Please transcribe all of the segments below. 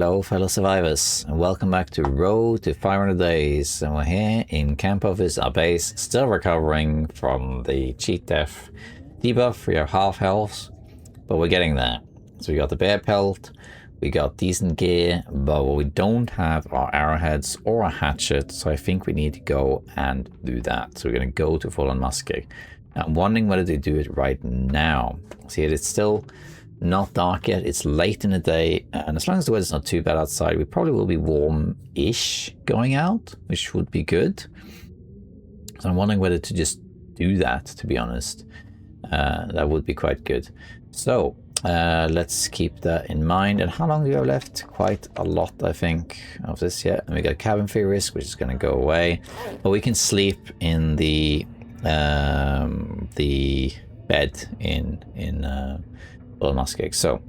Hello fellow survivors and welcome back to Road to 500 Days, and we're here in camp office, our base, still recovering from the cheat death debuff. We are half health, but we're getting there. So we got the bear pelt, we got decent gear, but what we don't have are arrowheads or a hatchet, so I think we need to go and do that. So we're going to go to full on musking. Now, I'm wondering whether to do it right now. See, it's still not dark yet, it's late in the day, and as long as the weather's not too bad outside, we probably will be warm-ish going out, which would be good. So I'm wondering whether to just do that, to be honest. That would be quite good. So let's keep that in mind. And how long do we have left? Quite a lot, I think, of this yet. And we got cabin fever risk, which is going to go away, but we can sleep in the bed in Muskeg. So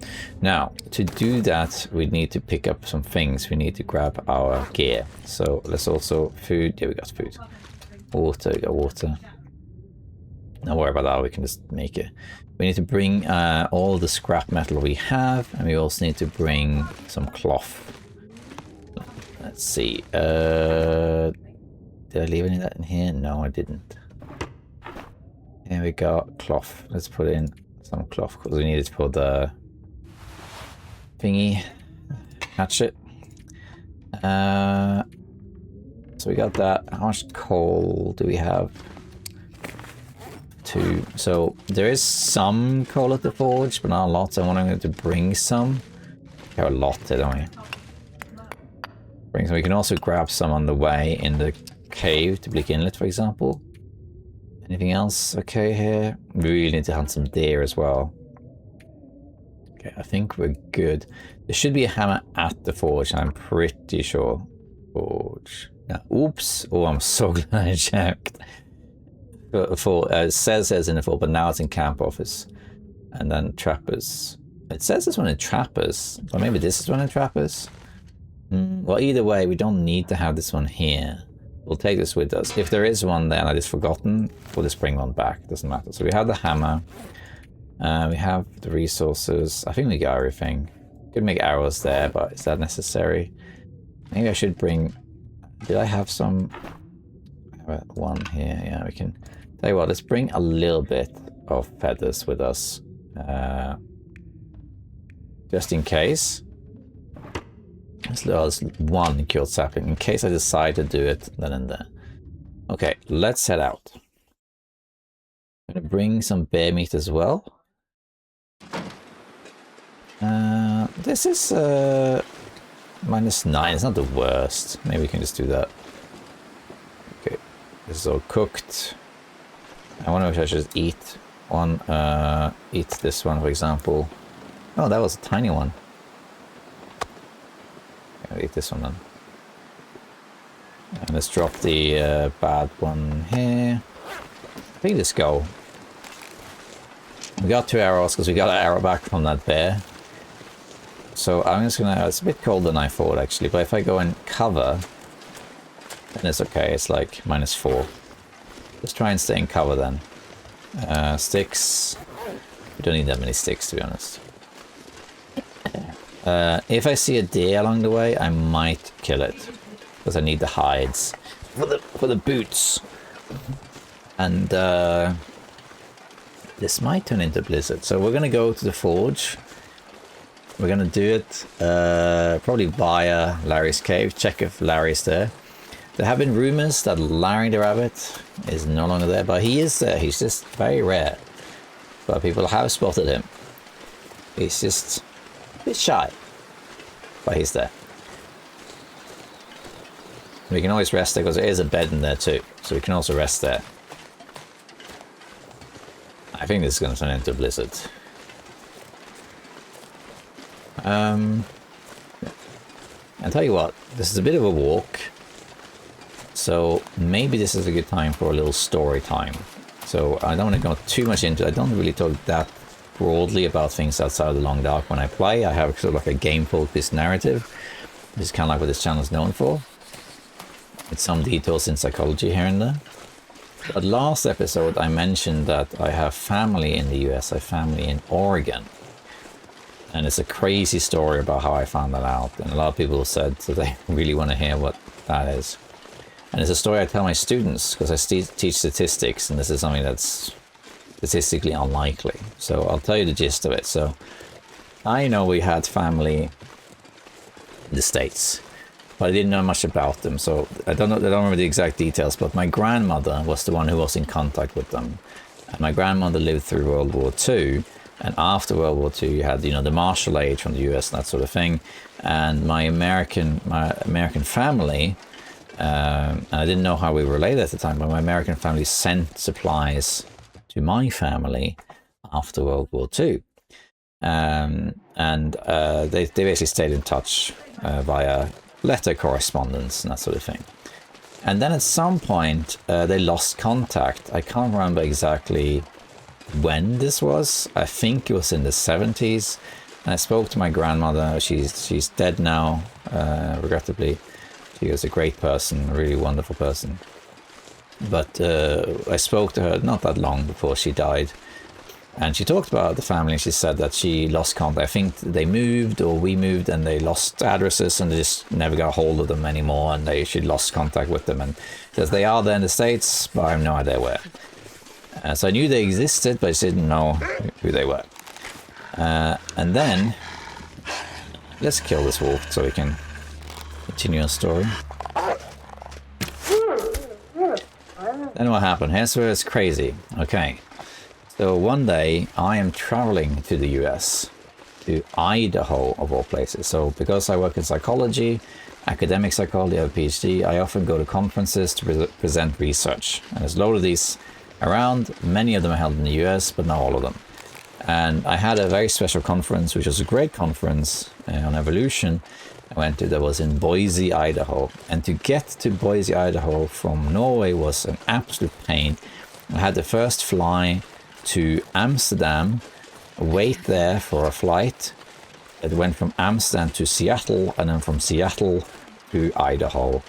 now to do that we need to pick up some things. We need to grab our gear. So let's also food. Yeah, we got food. Water, we got water. Don't worry about that, we can just make it. We need to bring all the scrap metal we have, and we also need to bring some cloth. Let's see, did I leave any of that in here? No, I didn't. Here we got cloth. Let's put in some cloth because we needed to put the thingy hatchet. So we got that. How much coal do we have? 2. So there is some coal at the forge, but not a lot. So I'm wondering to bring some. We have a lot there, don't we? Bring some. We can also grab some on the way in the cave to Bleak Inlet, for example. Anything else okay here? We really need to hunt some deer as well. Okay, I think we're good. There should be a hammer at the forge, I'm pretty sure. Forge. No, oops. Oh, I'm so glad I checked. It says in the full, but now it's in camp office. And then trappers. It says this one in trappers, but maybe this is one in trappers. Well, either way, we don't need to have this one here. We'll take this with us. If there is one there and I just forgotten, we'll just bring one back. It doesn't matter. So we have the hammer. We have the resources. I think we got everything. Could make arrows there, but is that necessary? Maybe I should bring... Did I have some... I have one here. Yeah, we can... Tell you what, let's bring a little bit of feathers with us. Just in case. There's one killed sapling in case I decide to do it then and there. Okay, let's head out. I'm gonna bring some bear meat as well. This is -9. It's not the worst. Maybe we can just do that. Okay, this is all cooked. I wonder if I should just eat one. Eat this one, for example. Oh, that was a tiny one. I'll eat this one then. And let's drop the bad one here. I think let's go. We got 2 arrows because we got an arrow back from that bear. So I'm just gonna... It's a bit colder than I thought actually, but if I go in cover, then it's okay. It's like -4. Let's try and stay in cover then. Sticks. We don't need that many sticks, to be honest. If I see a deer along the way, I might kill it because I need the hides for the boots. And this might turn into blizzard, so we're gonna go to the forge. We're gonna do it probably via Larry's cave. Check if Larry's there. There have been rumors that Larry the rabbit is no longer there, but he is there. He's just very rare, but people have spotted him. He's just a bit shy, but he's there. We can always rest there because there is a bed in there too, so we can also rest there. I think this is going to turn into a blizzard. I'll tell you what, this is a bit of a walk, so maybe this is a good time for a little story time. So I don't want to go too much into it. I don't really talk that broadly about things outside of the long dark when I play. I have sort of like a game-focused narrative, which is kind of like what this channel is known for, with some details in psychology here and there. But last episode I mentioned that I have family in the US, I have family in Oregon. And it's a crazy story about how I found that out. And a lot of people said that they really want to hear what that is. And it's a story I tell my students because I teach statistics, and this is something that's statistically unlikely. So I'll tell you the gist of it. So I know we had family in the States, but I didn't know much about them. So I don't remember the exact details, but my grandmother was the one who was in contact with them. And my grandmother lived through World War II. And after World War II, you had, the martial age from the US and that sort of thing. And my American family, and I didn't know how we were related at the time, but my American family sent supplies to my family after World War II. And they basically stayed in touch via letter correspondence and that sort of thing. And then at some point, they lost contact. I can't remember exactly when this was. I think it was in the 70s. And I spoke to my grandmother. She's dead now, regrettably. She was a great person, a really wonderful person. But I spoke to her not that long before she died. And she talked about the family, and she said that she lost contact. I think they moved, or we moved, and they lost addresses, and they just never got a hold of them anymore, and she lost contact with them. And says they are there in the States, but I have no idea where. So I knew they existed, but I just didn't know who they were. And then, let's kill this wolf so we can continue our story. Then what happened? Here's where it's crazy. Okay. So one day I am traveling to the US, to Idaho of all places. So because I work in psychology, academic psychology, I have a PhD, I often go to conferences to present research. And there's a load of these around. Many of them are held in the US, but not all of them. And I had a very special conference, which was a great conference on evolution. I went to, that was in Boise, Idaho. And to get to Boise, Idaho from Norway was an absolute pain. I had to first fly to Amsterdam, wait there for a flight. It went from Amsterdam to Seattle, and then from Seattle to Idaho.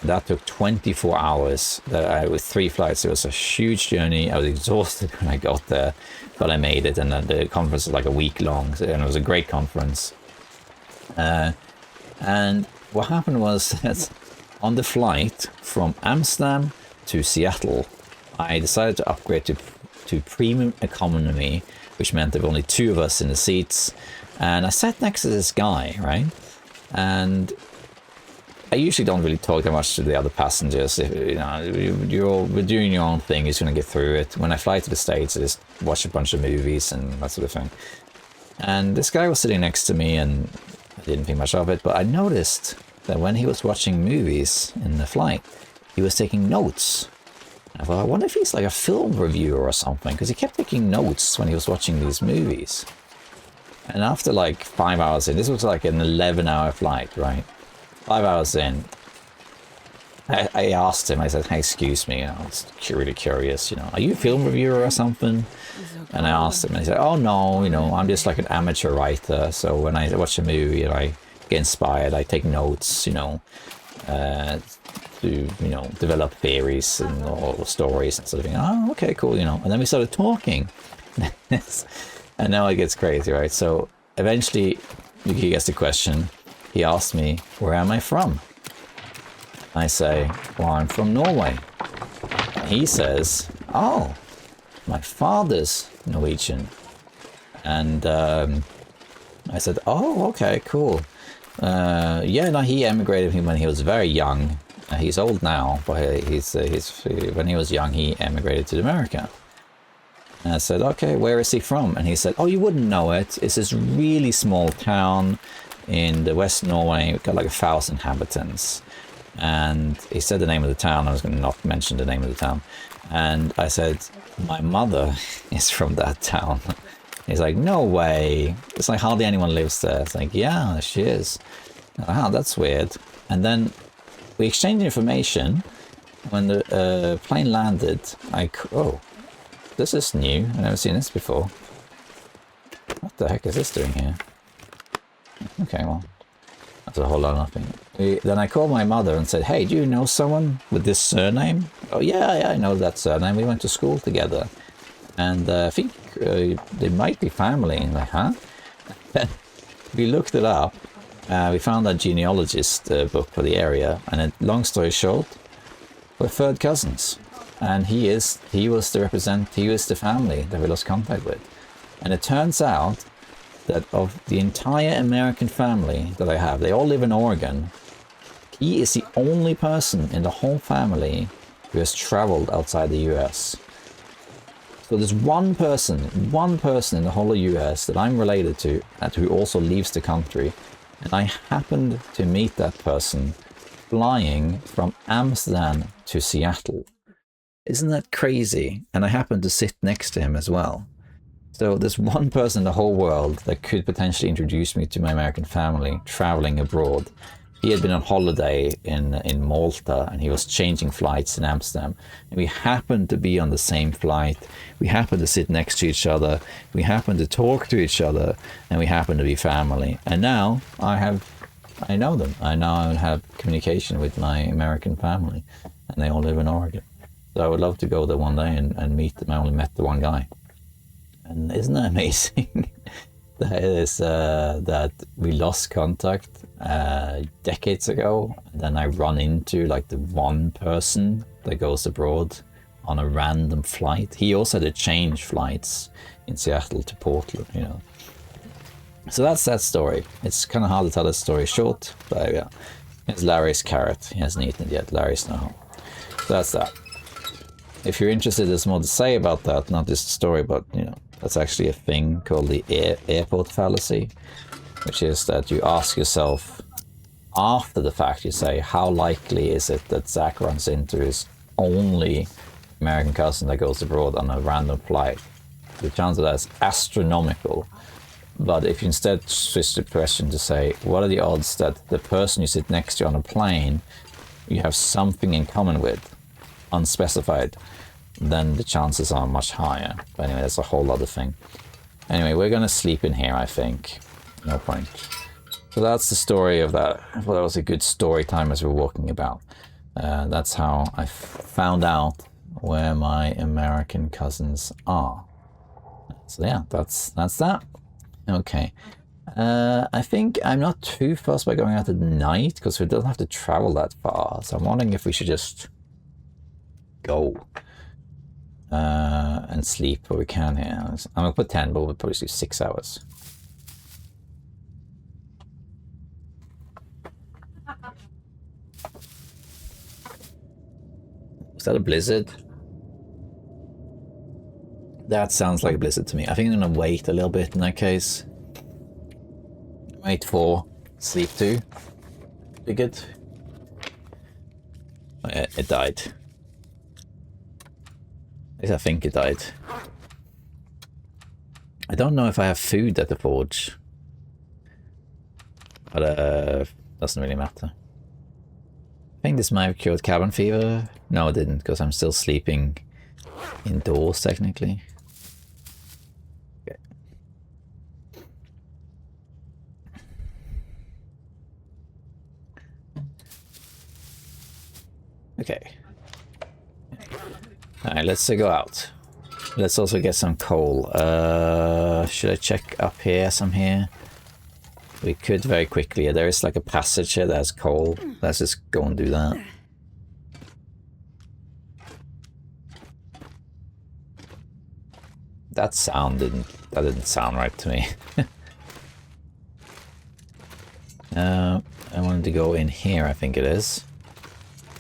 That took 24 hours. With 3 flights, it was a huge journey. I was exhausted when I got there, but I made it. And then the conference was like a week long, and it was a great conference. And what happened was that on the flight from Amsterdam to Seattle, I decided to upgrade to premium economy, which meant there were only 2 of us in the seats. And I sat next to this guy, right? And I usually don't really talk that much to the other passengers. If, you're doing your own thing, you're just going to get through it. When I fly to the States, I just watch a bunch of movies and that sort of thing. And this guy was sitting next to me, and I didn't think much of it, but I noticed that when he was watching movies in the flight, he was taking notes. I thought, I wonder if he's like a film reviewer or something, because he kept taking notes when he was watching these movies. And after like 5 hours in, this was like an 11-hour flight, right? 5 hours in, I asked him, I said, hey, excuse me, I was really curious, are you a film reviewer or something? And I asked him, and he said, oh no, I'm just like an amateur writer, so when I watch a movie and I get inspired, I take notes, to develop theories or stories and sort of thing. Oh, okay, cool, And then we started talking. And now it gets crazy, right? So eventually he gets the question. He asked me, where am I from? I say, well, I'm from Norway. And he says, oh, my father's Norwegian. And I said, oh, okay, cool. He emigrated when he was very young. He's old now, but when he was young, he emigrated to America. And I said, okay, where is he from? And he said, oh, you wouldn't know it. It's this really small town in the West Norway. We've got like 1,000 inhabitants. And he said the name of the town. I was going to not mention the name of the town. And I said, my mother is from that town. He's like, no way. It's like hardly anyone lives there. It's like, yeah, she is. Wow, that's weird. And then we exchanged information. When the plane landed, oh, this is new. I've never seen this before. What the heck is this doing here? Okay, well, that's a whole lot of nothing. Then I called my mother and said, hey, do you know someone with this surname? Oh, yeah, I know that surname. We went to school together. And I think they might be family. And like, huh? we looked it up. We found a genealogist book for the area, and long story short, we're third cousins. And he was the family that we lost contact with. And it turns out that of the entire American family that I have, they all live in Oregon. He is the only person in the whole family who has traveled outside the US. So there's one person in the whole of US that I'm related to and who also leaves the country. And I happened to meet that person flying from Amsterdam to Seattle. Isn't that crazy? And I happened to sit next to him as well. So there's one person in the whole world that could potentially introduce me to my American family traveling abroad. He had been on holiday in Malta, and he was changing flights in Amsterdam. And we happened to be on the same flight. We happened to sit next to each other. We happened to talk to each other, and we happened to be family. And now I know them. I now have communication with my American family, and they all live in Oregon. So I would love to go there one day and meet them. I only met the one guy. And isn't that amazing? That we lost contact decades ago, and then I run into like the one person that goes abroad on a random flight. He also had to change flights in Seattle to Portland, you know. So that's that story. It's kind of hard to tell the story short, but yeah. Here's Larry's carrot. He hasn't eaten it yet. Larry's not home. So that's that. If you're interested, there's more to say about that, not just the story, but, you know, that's actually a thing called the airport fallacy, which is that you ask yourself after the fact, you say, how likely is it that Zach runs into his only American cousin that goes abroad on a random flight? The chance of that is astronomical. But if you instead switch the question to say, what are the odds that the person you sit next to on a plane, you have something in common with, unspecified, then the chances are much higher. But anyway, that's a whole other thing. Anyway, we're going to sleep in here, I think. No point. So that's the story of that. Well, that was a good story time as we were walking about. That's how I found out where my American cousins are. So yeah, that's that. Okay. I think I'm not too fussed by going out at night because we don't have to travel that far. So I'm wondering if we should just go and sleep where we can here. I'm gonna put 10, but we'll probably do 6 hours. Is that a blizzard? That sounds like a blizzard to me. I think I'm gonna wait a little bit in that case. Wait for sleep 2. Be good. Oh, yeah, it died. At least I think it died. I don't know if I have food at the forge. But doesn't really matter. I think this might have cured cabin fever. No, it didn't, because I'm still sleeping indoors technically. Okay. Okay. Alright, let's go out. Let's also get some coal. Should I check up here, some here? We could very quickly. There is like a passage here that has coal. Let's just go and do that. That didn't sound right to me. I wanted to go in here, I think it is.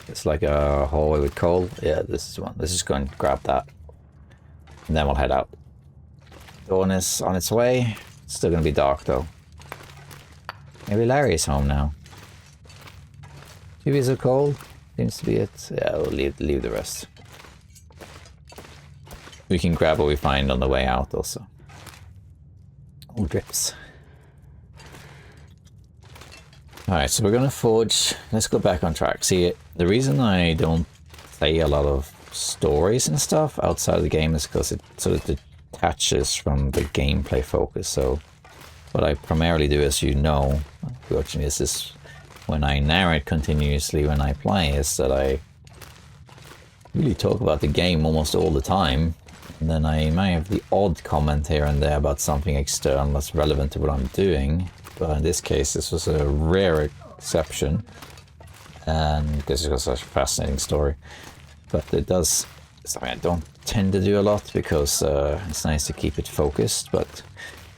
It's like a hallway with coal. Yeah, this is one. Let's just go and grab that. And then we'll head out. Dawn is on its way. It's still gonna be dark though. Maybe Larry is home now. 2 pieces of coal seems to be it. Yeah, we'll leave the rest. We can grab what we find on the way out also. Oh, drips. Alright, so we're gonna forge. Let's go back on track. See, the reason I don't say a lot of stories and stuff outside of the game is because it sort of detaches from the gameplay focus. So what I primarily do, as you know, unfortunately, is this when I narrate continuously when I play, is that I really talk about the game almost all the time. And then I may have the odd comment here and there about something external that's relevant to what I'm doing. But in this case, this was a rare exception. And this is such a fascinating story. But it does something I don't tend to do a lot because it's nice to keep it focused. But,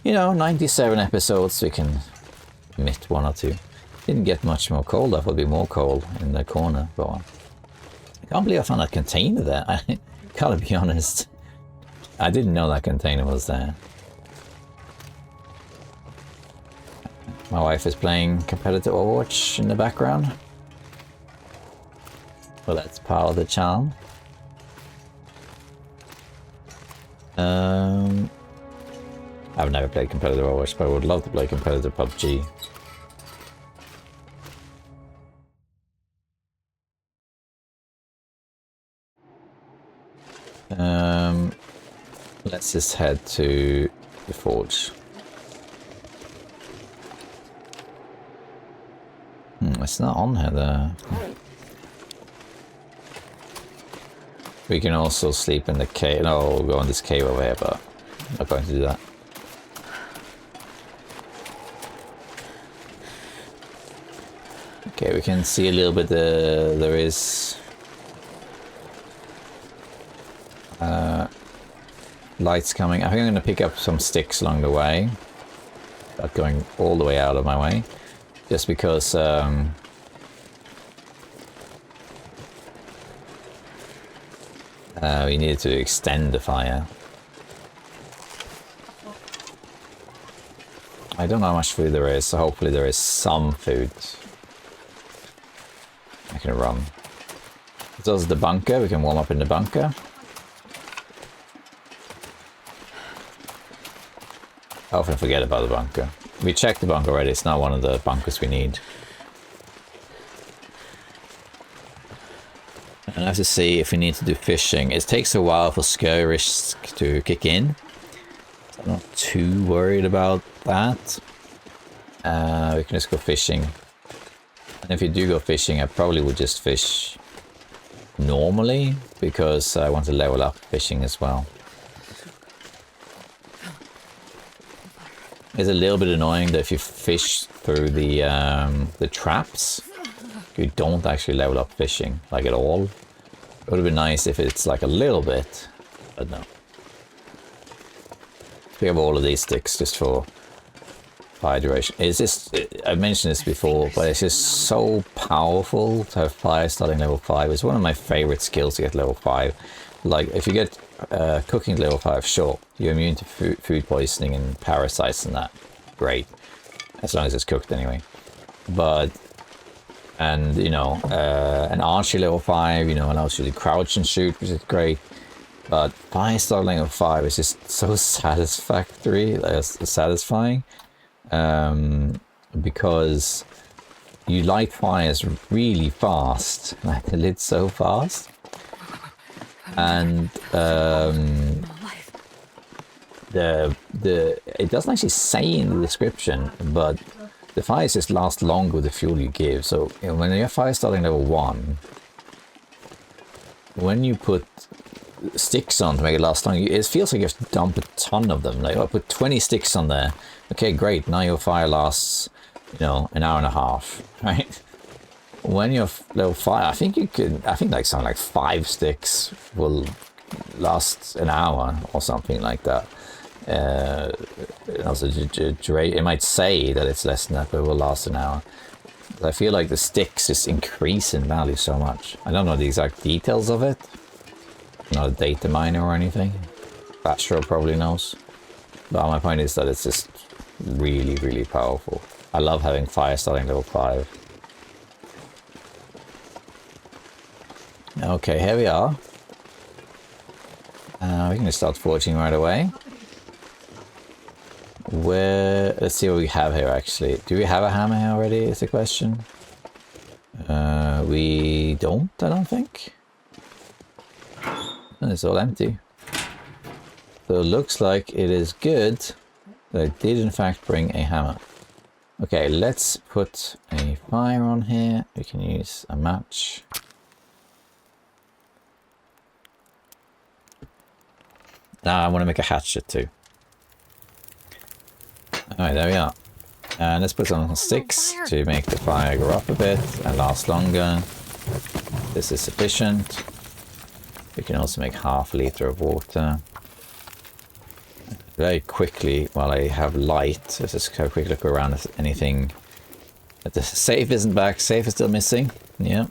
you know, 97 episodes, we can omit one or two. Didn't get much more coal. That would be more coal in the corner. But I can't believe I found that container there. I gotta be honest. I didn't know that container was there. My wife is playing competitive Overwatch in the background. Well, that's part of the charm. I've never played competitive Overwatch, but I would love to play competitive PUBG. Let's just head to the forge. It's not on here though. We can also sleep in the cave. No, we'll go in this cave over here, but I'm not going to do that. Okay, we can see a little bit. There is lights coming. I think I'm going to pick up some sticks along the way, not going all the way out of my way, just because we needed to extend the fire. I don't know how much food there is, so hopefully there is some food. I can run. So this is the bunker. We can warm up in the bunker. I often forget about the bunker. We checked the bunker already. It's not one of the bunkers we need. And I have to see if we need to do fishing. It takes a while for scurry risk to kick in. So I'm not too worried about that. We can just go fishing. And if you do go fishing, I probably would just fish normally, because I want to level up fishing as well. It's a little bit annoying that if you fish through the traps, you don't actually level up fishing, like at all. It would have been nice if it's like a little bit, but no. We have all of these sticks just for fire duration. It's just, I've mentioned this before, but it's just so powerful to have fire starting level 5. It's one of my favorite skills to get level 5. Like, if you get cooking level 5, sure, you're immune to food poisoning and parasites and that. Great. As long as it's cooked anyway. But, and, you know, an archery level 5, you know, allows you to crouch and shoot, which is great. But fire starting level 5 is just so satisfactory, satisfying. Because you light fires really fast, like the lid's so fast. And it doesn't actually say in the description, but the fires just last longer with the fuel you give. So, you know, when you're fire starting level 1, when you put sticks on to make it last long, it feels like you have to dump a ton of them. Like, I put 20 sticks on there. Okay, great. Now your fire lasts, you know, an hour and a half, right? When you're level 5, I think you could, I think like something like 5 sticks will last an hour or something like that. Also, it might say that it's less than that, but it will last an hour. I feel like the sticks just increase in value so much. I don't know the exact details of it. I'm not a data miner or anything. Bachelor probably knows. But my point is that it's just really, really powerful. I love having fire starting level 5. Okay, here we are. We can just start forging right away. Let's see what we have here actually. Do we have a hammer here already is the question. We don't, I don't think. And it's all empty. So it looks like it is good that I did in fact bring a hammer. Okay, let's put a fire on here. We can use a match. Now I want to make a hatchet too. Alright, there we are. And let's put some sticks to make the fire go up a bit and last longer. This is sufficient. We can also make half a liter of water. Very quickly, while I have light, let's just have a quick look around if anything... The safe isn't back, safe is still missing. Yeah.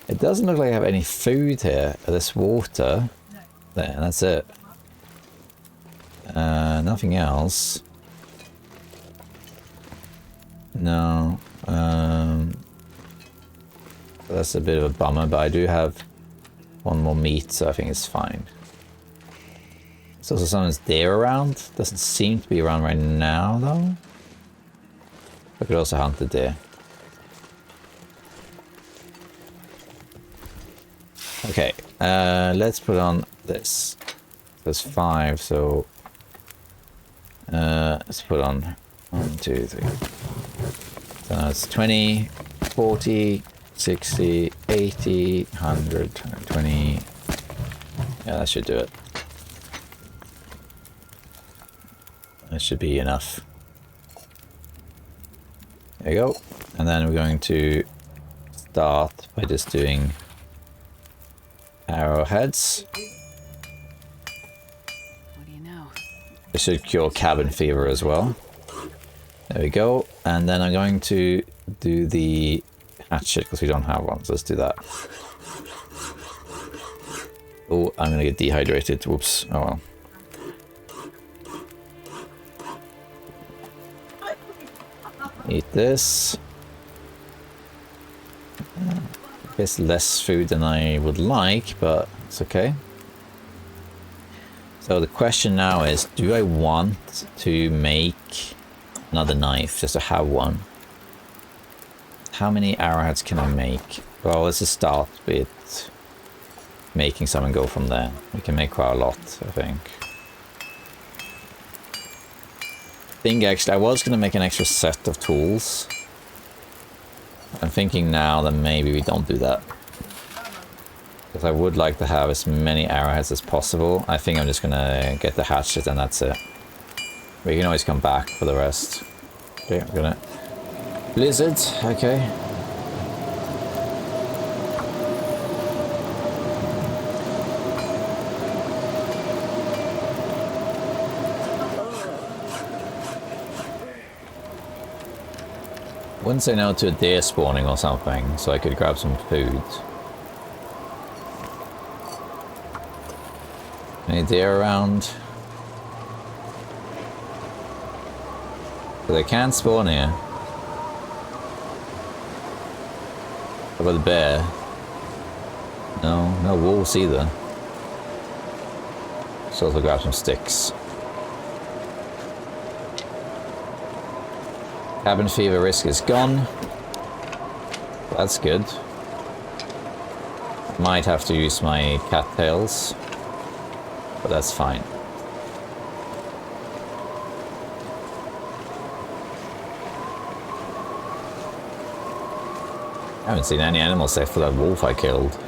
It doesn't look like I have any food here. There's water. There, that's it. Nothing else. No. That's a bit of a bummer, but I do have one more meat, so I think it's fine. There's also someone's deer around. Doesn't seem to be around right now, though. I could also hunt the deer. Okay, let's put on this. There's 5, so... let's put on 1, 2, 3. So now it's 20, 40, 60, 80, 100, 120. Yeah, that should do it. That should be enough. There you go. And then we're going to start by just doing arrowheads. What do you know? This should cure cabin fever as well. There we go. And then I'm going to do the hatchet because we don't have one. So let's do that. Oh, I'm going to get dehydrated. Whoops. Oh well. Eat this. I guess less food than I would like, but it's okay. So the question now is, do I want to make another knife just to have one? How many arrowheads can I make? Well, let's just start with making some and go from there. We can make quite a lot, I think. Actually, I was going to make an extra set of tools. I'm thinking now that maybe we don't do that. Because I would like to have as many arrowheads as possible. I think I'm just going to get the hatchet and that's it. We can always come back for the rest. Okay, I'm gonna... Blizzard, okay. Wouldn't say no to a deer spawning or something, so I could grab some food. Any deer around? So they can spawn here. How about the bear? No, no wolves either. Let's also grab some sticks. Cabin fever risk is gone. That's good. Might have to use my cattails, but that's fine. I haven't seen any animals except for that wolf I killed.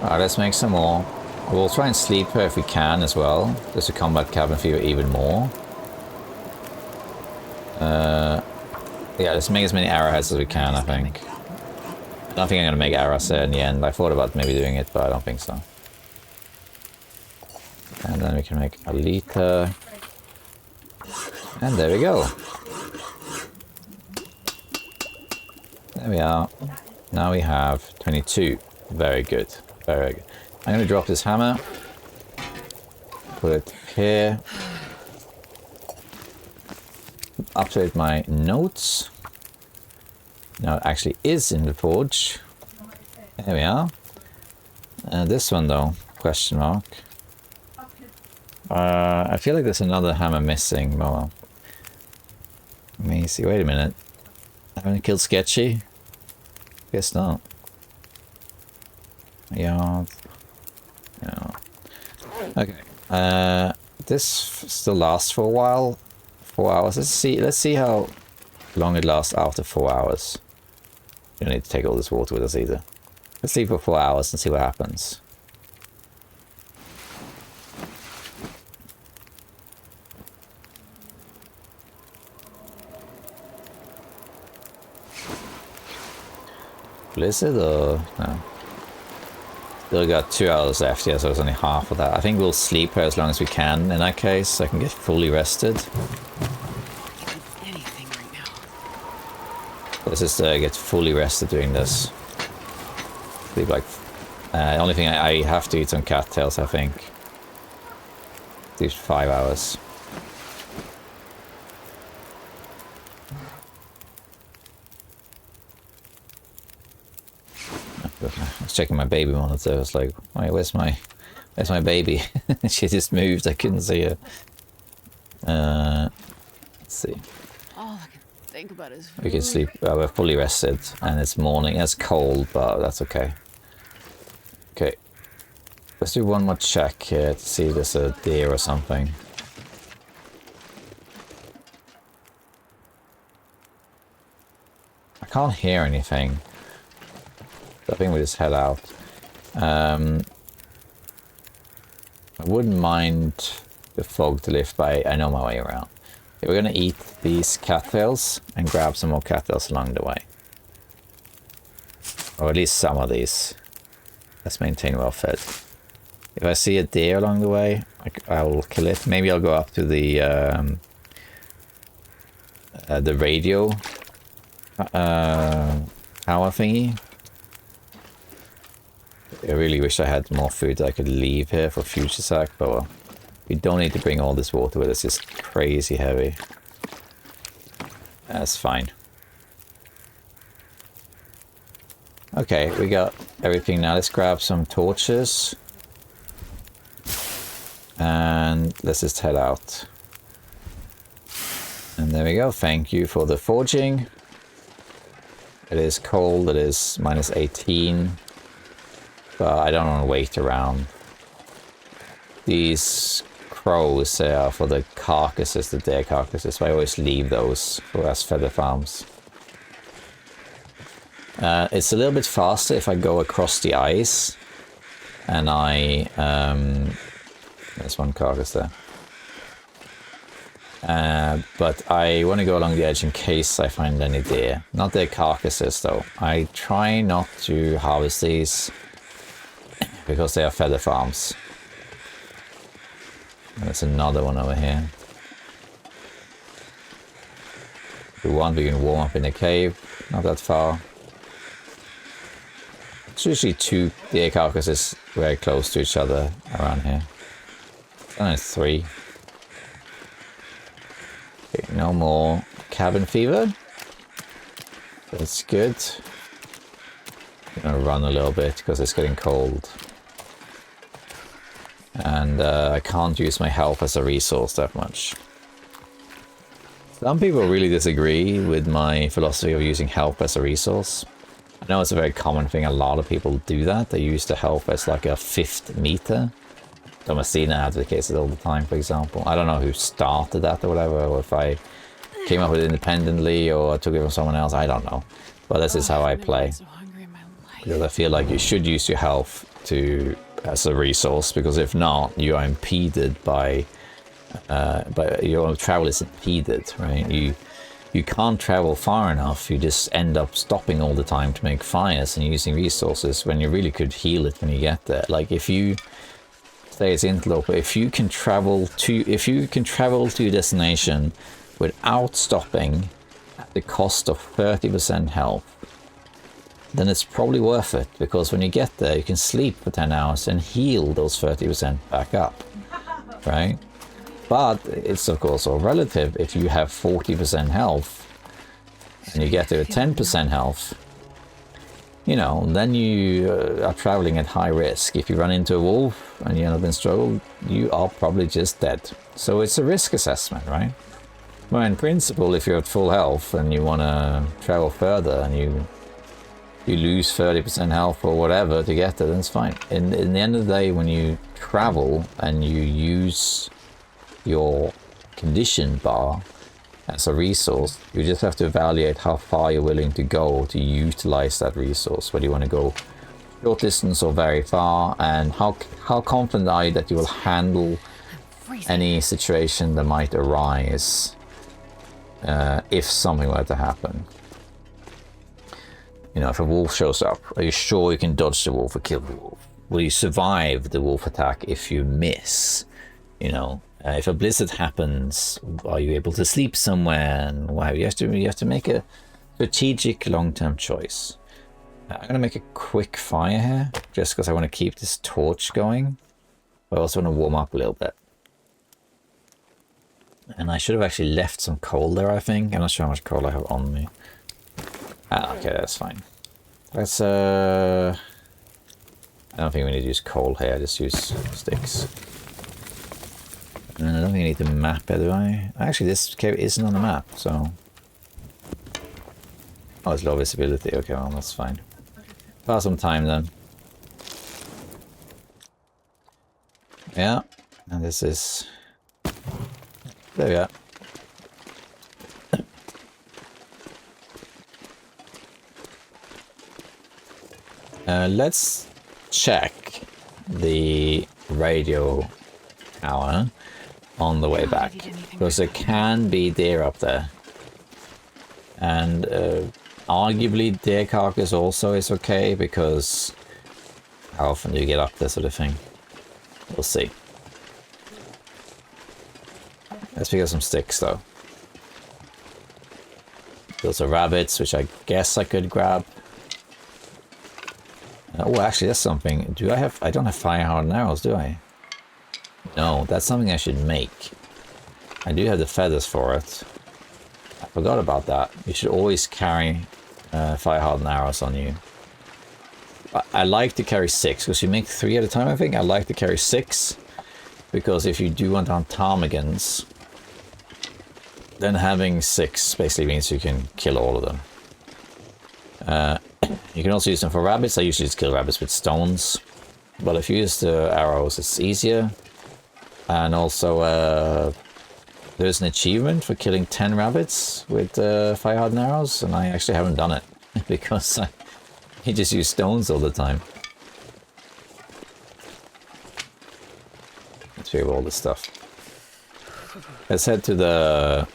Alright, let's make some more. We'll try and sleep here if we can as well, just to combat cabin fever even more. Yeah, let's make as many arrowheads as we can, I think. I don't think I'm going to make arrows there in the end. I thought about maybe doing it, but I don't think so. And then we can make a liter. And there we go. There we are. Now we have 22. Very good. Very good. I'm going to drop this hammer. Put it here. Update my notes. Now it actually is in the forge. There we are. This one though, question mark. I feel like there's another hammer missing. Well, let me see. Wait a minute. I haven't killed Sketchy? Guess not. Yeah. Yeah. Okay. This still lasts for a while. 4 hours. Let's see how long it lasts after 4 hours. You don't need to take all this water with us either. Let's leave for 4 hours and see what happens. people, is it? Or no? Still got 2 hours left, yeah, so it's only half of that. I think we'll sleep here as long as we can in that case, so I can get fully rested. Anything right now. Let's just get fully rested doing this. Sleep like... the only thing I have to eat some cattails, I think. At least 5 hours. I was checking my baby monitor. I was like, wait, where's my baby? She just moved. I couldn't see her. Let's see. All I can think about is We can sleep. We're fully rested, and it's morning. It's cold, but that's okay. Okay. Let's do one more check here to see if there's a deer or something. I can't hear anything. I think we just head out. I wouldn't mind the fog to lift, but I know my way around. Okay, we're gonna eat these cattails and grab some more cattails along the way. Or at least some of these. Let's maintain well fed. If I see a deer along the way, I'll kill it. Maybe I'll go up to the radio tower thingy. I really wish I had more food that I could leave here for future sack, but well, we don't need to bring all this water with us. It's just crazy heavy. That's fine. Okay, we got everything now. Let's grab some torches. And let's just head out. And there we go. Thank you for the forging. It is cold. It is minus 18. But I don't want to wait around. These crows are for the carcasses, the deer carcasses. So I always leave those for us feather farms. It's a little bit faster if I go across the ice. And I... there's one carcass there. But I want to go along the edge in case I find any deer. Not their carcasses though. I try not to harvest these because they are feather farms. And there's another one over here. If we want, we can warm up in the cave. Not that far. It's usually 2 deer carcasses very close to each other around here. And it's 3. Okay, no more cabin fever. That's good. I'm gonna run a little bit because it's getting cold. And I can't use my health as a resource that much. Some people really disagree with my philosophy of using health as a resource. I know it's a very common thing. A lot of people do that. They use the health as like a 5th meter. Thomasina advocates it all the time, for example. I don't know who started that or whatever, or if I came up with it independently or took it from someone else. I don't know. But this is how I play. Because I feel like you should use your health as a resource, because if not, you are impeded by your travel is impeded, right? You can't travel far enough. You just end up stopping all the time to make fires and using resources when you really could heal it when you get there. Like if you say it's interloper, if you can travel to your destination without stopping at the cost of 30% health, then it's probably worth it, because when you get there you can sleep for 10 hours and heal those 30% back up, right? But it's of course all relative. If you have 40% health and you get to 10% health, you know, then you are traveling at high risk. If you run into a wolf and you end up in struggle, you are probably just dead. So it's a risk assessment, right? Well, in principle, if you're at full health and you want to travel further and you lose 30% health or whatever to get there, then it's fine. In the end of the day, when you travel and you use your condition bar as a resource, you just have to evaluate how far you're willing to go to utilize that resource. Whether you want to go short distance or very far, and how confident are you that you will handle any situation that might arise if something were to happen. You know, if a wolf shows up, are you sure you can dodge the wolf or kill the wolf? Will you survive the wolf attack if you miss? You know, if a blizzard happens, are you able to sleep somewhere? And wow, you have to make a strategic long-term choice. I'm gonna make a quick fire here, just because I want to keep this torch going. I also want to warm up a little bit. And I should have actually left some coal there, I think. I'm not sure how much coal I have on me. Ah, okay, that's fine. Let's, I don't think we need to use coal here, I just use sticks. And I don't think I need the map here, do I? Actually, this cave isn't on the map, so... Oh, it's low visibility. Okay, well, that's fine. Pass some time then. Yeah, and this is... There we are. Let's check the radio tower on the way back, because there can be deer up there. And arguably deer carcass also is okay, because how often do you get up there, sort of thing? We'll see. Let's pick up some sticks though. Those are rabbits, which I guess I could grab. Oh, actually, that's something. Do I have... I don't have fire hardened arrows, do I? No, that's something I should make. I do have the feathers for it. I forgot about that. You should always carry fire hardened arrows on you. I like to carry 6, because you make 3 at a time, I think. I like to carry 6, because if you do want on ptarmigans, then having 6 basically means you can kill all of them. You can also use them for rabbits. I usually just kill rabbits with stones. But if you use the arrows, it's easier. And also, there's an achievement for killing 10 rabbits with fire hardened arrows. And I actually haven't done it, because I just use stones all the time. Let's pick up all this stuff. Let's head to the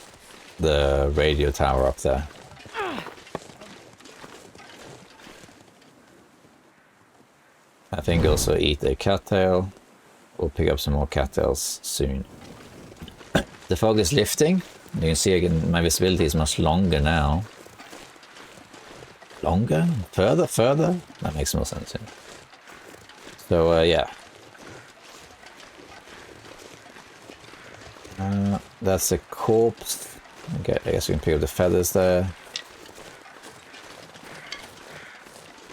radio tower up there. I think also eat a cattail. We'll pick up some more cattails soon. The fog is lifting. You can see again my visibility is much longer now. Longer? Further? Further? That makes more sense. Yeah. So yeah. That's a corpse. Okay, I guess we can pick up the feathers there.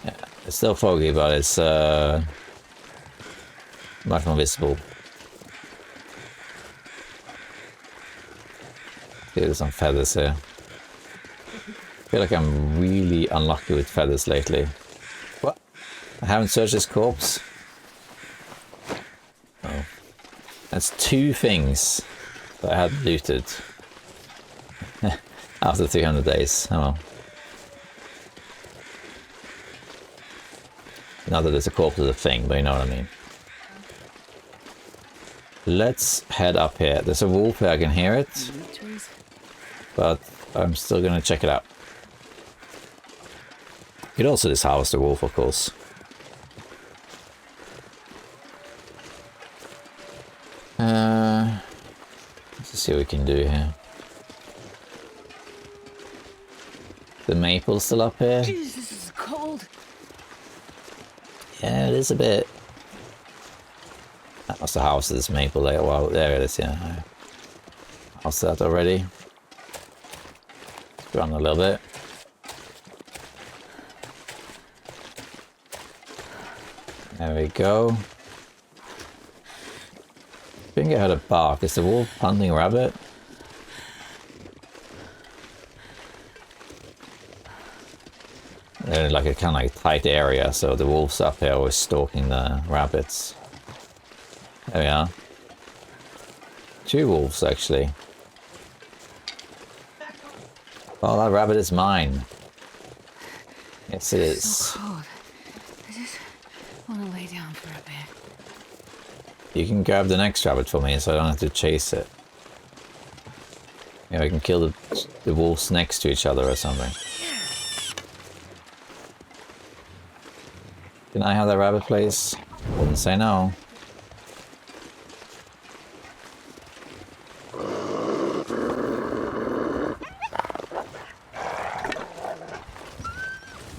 Yeah, it's still foggy, but it's much more visible. There's some feathers here. I feel like I'm really unlucky with feathers lately. What? I haven't searched this corpse. Oh. That's 2 things that I had looted. After 300 days. Oh well. Not that there's a corpse of the thing, but you know what I mean. Let's head up here. There's a wolf here, I can hear it. But I'm still gonna check it out. You could also just harvest the wolf, of course. Let's see what we can do here. The maple's still up here. Jeez, this is cold. Yeah, it is a bit. That must have harvested this maple later. Well, there it is, yeah. I harvested that already. Run a little bit. There we go. I think I heard a bark. Is the wolf hunting a rabbit? They're in like a kind of like tight area, so the wolf's up here always stalking the rabbits. There we are. 2 wolves, actually. Oh, that rabbit is mine. Yes, it is. So cold. I just want to lay down for a bit. You can grab the next rabbit for me, so I don't have to chase it. Yeah, we can kill the wolves next to each other or something. Can I have that rabbit, please? Wouldn't say no.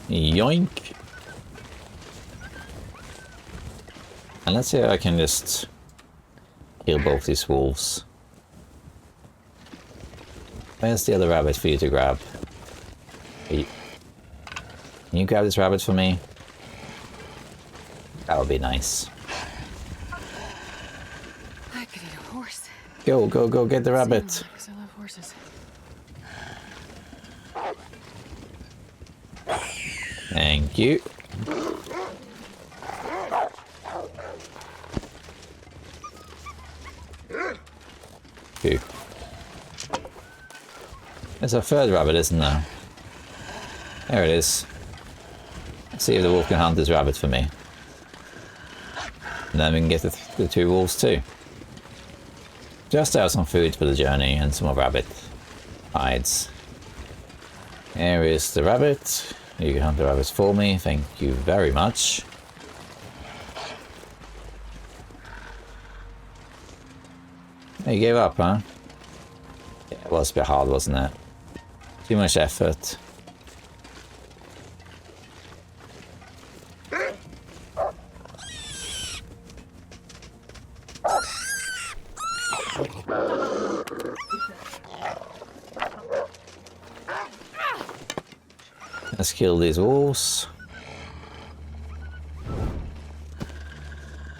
Yoink! And let's see if I can just kill both these wolves. Where's the other rabbit for you to grab? Can you grab this rabbit for me? That would be nice. I could eat a horse. Go, go, go, get the rabbit. Because I love horses. Thank you. Phew. There's a third rabbit, isn't there? There it is. Let's see if the wolf can hunt this rabbit for me. And then we can get the two wolves too. Just have some food for the journey and some more rabbit hides. Here is the rabbit. You can hunt the rabbits for me. Thank you very much. You gave up, huh? Yeah, it was a bit hard, wasn't it? Too much effort. Let's kill these wolves.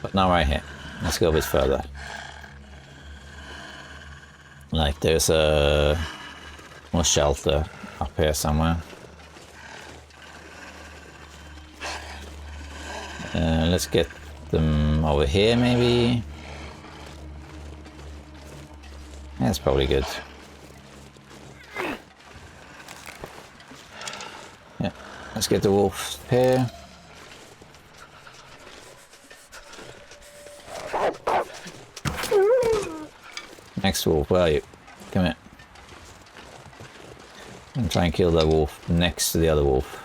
But now right here. Let's go a bit further. Like there's a more shelter up here somewhere. Let's get them over here maybe. That's probably good. Yeah, let's get the wolf here. Next wolf, where are you? Come here. I'm trying to kill that wolf next to the other wolf.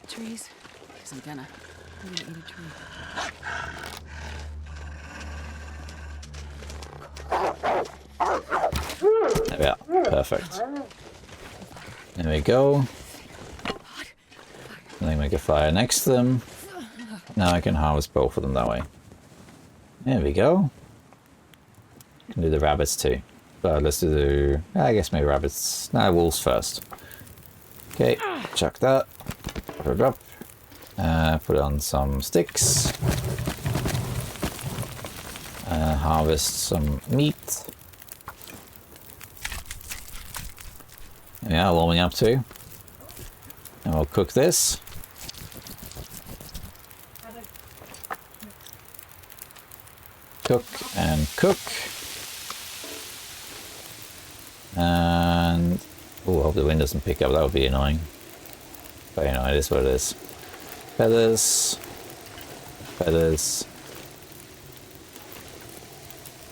Trees. Because I'm gonna eat a tree. There we are. Perfect. There we go. And then make a fire next to them. Now I can harvest both of them that way. There we go. Can do the rabbits too. But let's do I guess maybe rabbits. No, wolves first. Okay, chuck that. Put it up. Put on some sticks. Harvest some meat. Yeah, warming up too. And we'll cook this. Cook and cook. And oh, I hope the wind doesn't pick up, that would be annoying. But you know, it is what it is. Feathers. Feathers.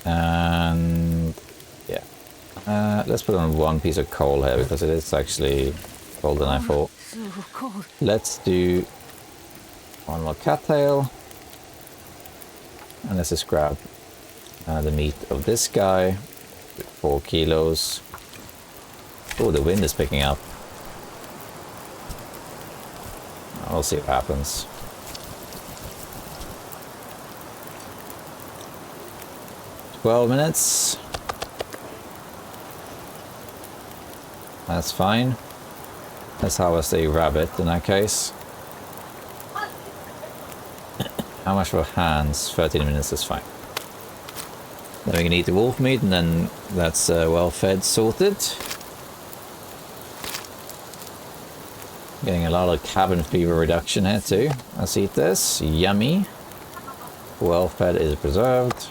And yeah. Let's put on one piece of coal here because it is actually colder than I thought. So cold. Let's do one more cattail. And let's just grab the meat of this guy. 4 kilos. Oh, the wind is picking up. We'll see what happens. $12 minutes. That's fine. Let's harvest a rabbit in that case. How much for hands? 13 minutes is fine. Then we can eat the wolf meat and then that's well fed, sorted. Getting a lot of cabin fever reduction here too. Let's eat this. Yummy. Well fed is preserved.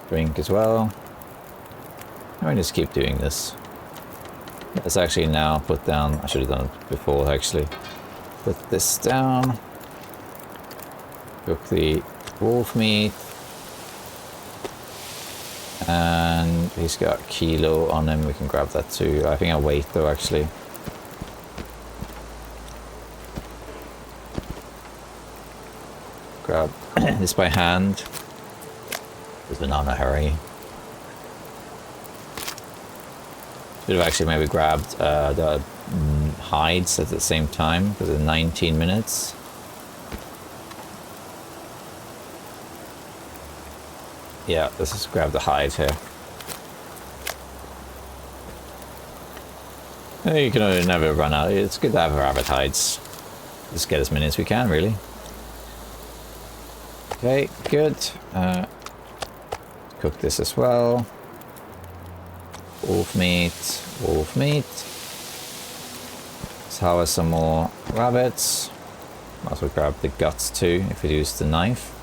Drink as well. I'm just keep doing this. Let's actually now put down, I should have done it before actually. Put this down. Cook the wolf meat. And And he's got kilo on him. We can grab that too. I think I'll wait though, actually. Grab this by hand. Because we're not in a hurry. Should have actually maybe grabbed the hides at the same time, because it's 19 minutes. Yeah, let's just grab the hide here. You can never run out. It's good to have rabbit hides. Just get as many as we can, really. Okay, good. Cook this as well. Wolf meat, wolf meat. Let's harvest some more rabbits. Might as well grab the guts too, if we use the knife.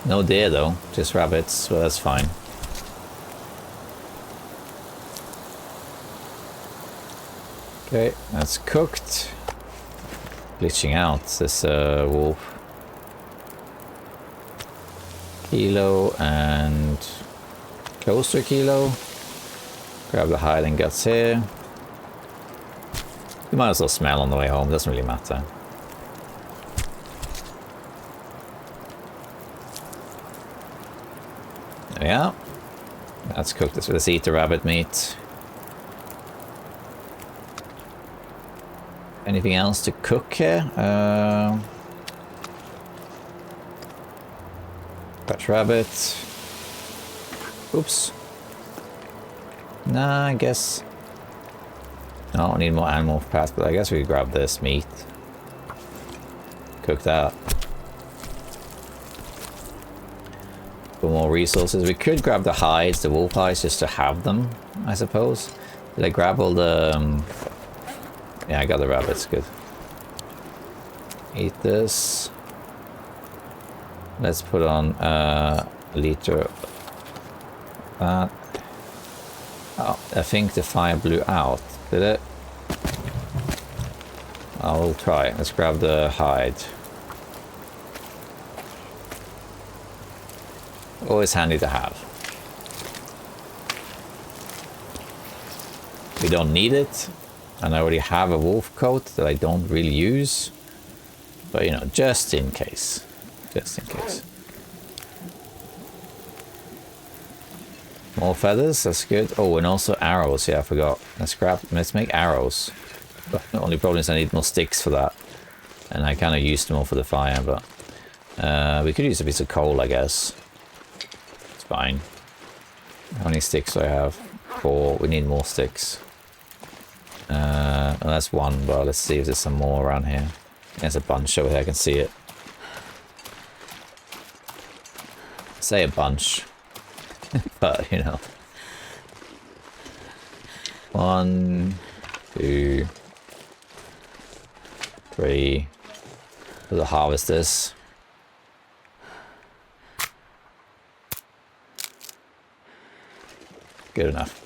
No deer though, just rabbits, well that's fine. Okay, that's cooked. Glitching out this wolf. Kilo and close to a kilo. Grab the hide and guts here. You might as well smell on the way home, doesn't really matter. There we are. Let's cook this. Let's eat the rabbit meat. Anything else to cook here? Fetch rabbit. Oops. Nah, I guess. No, I need more animal fat, but I guess we could grab this meat. Cook that. For more resources. We could grab the hides, the wolf hides, just to have them, I suppose. Did I grab all the... Yeah, I got the rabbits, good. Eat this. Let's put on a liter of that. Oh, I think the fire blew out, did it? I'll try. Let's grab the hide. Always handy to have. We don't need it. And I already have a wolf coat that I don't really use. But, you know, just in case. Just in case. More feathers, that's good. Oh, and also arrows. Yeah, I forgot. Let's make arrows. But the only problem is I need more sticks for that. And I kind of used them all for the fire, but... we could use a piece of coal, I guess. It's fine. How many sticks do I have? 4. We need more sticks. Well, that's 1, but let's see if there's some more around here. There's a bunch over here, I can see it. Say a bunch. But, you know. 1, 2, 3. We'll harvest this. Good enough.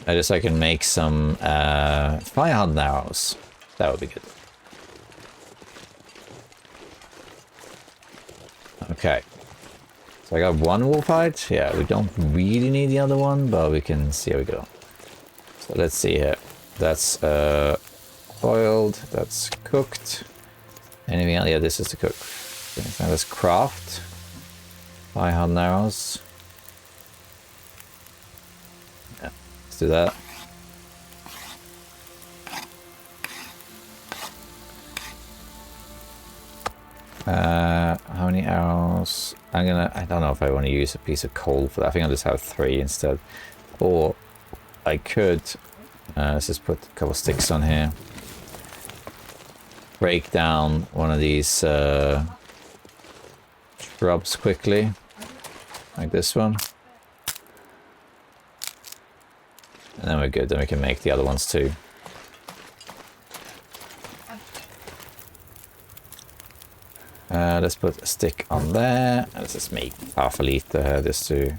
I can make some fire hardened arrows. That would be good. Okay. So I got 1 wolf hide. Yeah, we don't really need the other one, but we can see how we go. So let's see here. That's boiled. That's cooked. Anything else? Yeah, this is to cook. Now let's craft fire hardened arrows. Let's do that. How many arrows? I don't know if I want to use a piece of coal for that. I think I'll just have 3 instead. Or I could, let's just put a couple sticks on here. Break down one of these shrubs quickly. Like this one. And then we're good, then we can make the other ones too. Let's put a stick on there. Let's just make half a liter here just to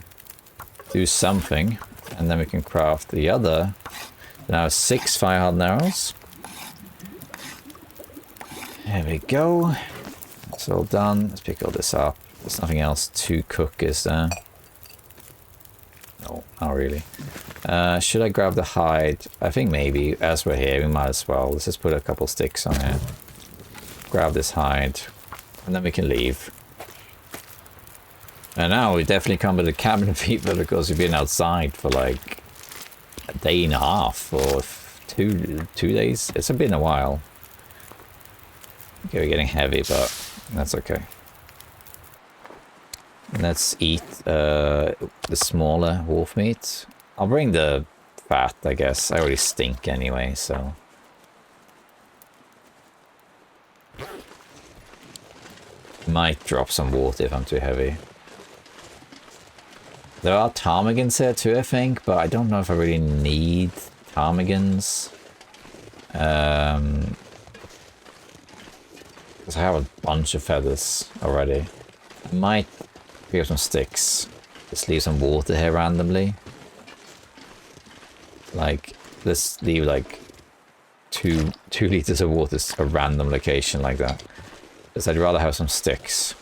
do something. And then we can craft the other. Now 6 fire hardened arrows. There we go. Let's It's all done. Let's pick all this up. There's nothing else to cook, is there? No, not really. Should I grab the hide? I think maybe, as we're here, we might as well. Let's just put a couple sticks on here. Grab this hide, and then we can leave. And now we definitely come to the cabin fever because we've been outside for like a day and a half or two days. It's been a while. Okay, we're getting heavy, but that's okay. Let's eat the smaller wolf meat. I'll bring the fat, I guess. I already stink anyway, so. Might drop some water if I'm too heavy. There are ptarmigans here too, I think, but I don't know if I really need ptarmigans. Because I have a bunch of feathers already. I might pick up some sticks. Just leave some water here randomly. Like, let's leave like two liters of water at a random location like that. Because I'd rather have some sticks.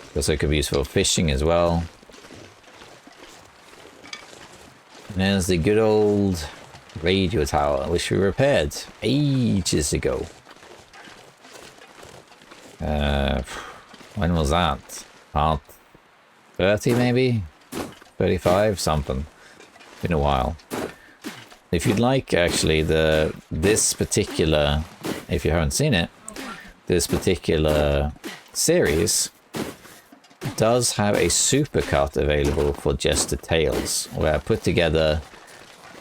Because it could be used for fishing as well. And there's the good old radio tower, which we repaired ages ago. When was that? Part 30 maybe? 35? Something. Been a while. If you'd like, actually, this particular, if you haven't seen it, this particular series does have a supercut available for just the tales, where I put together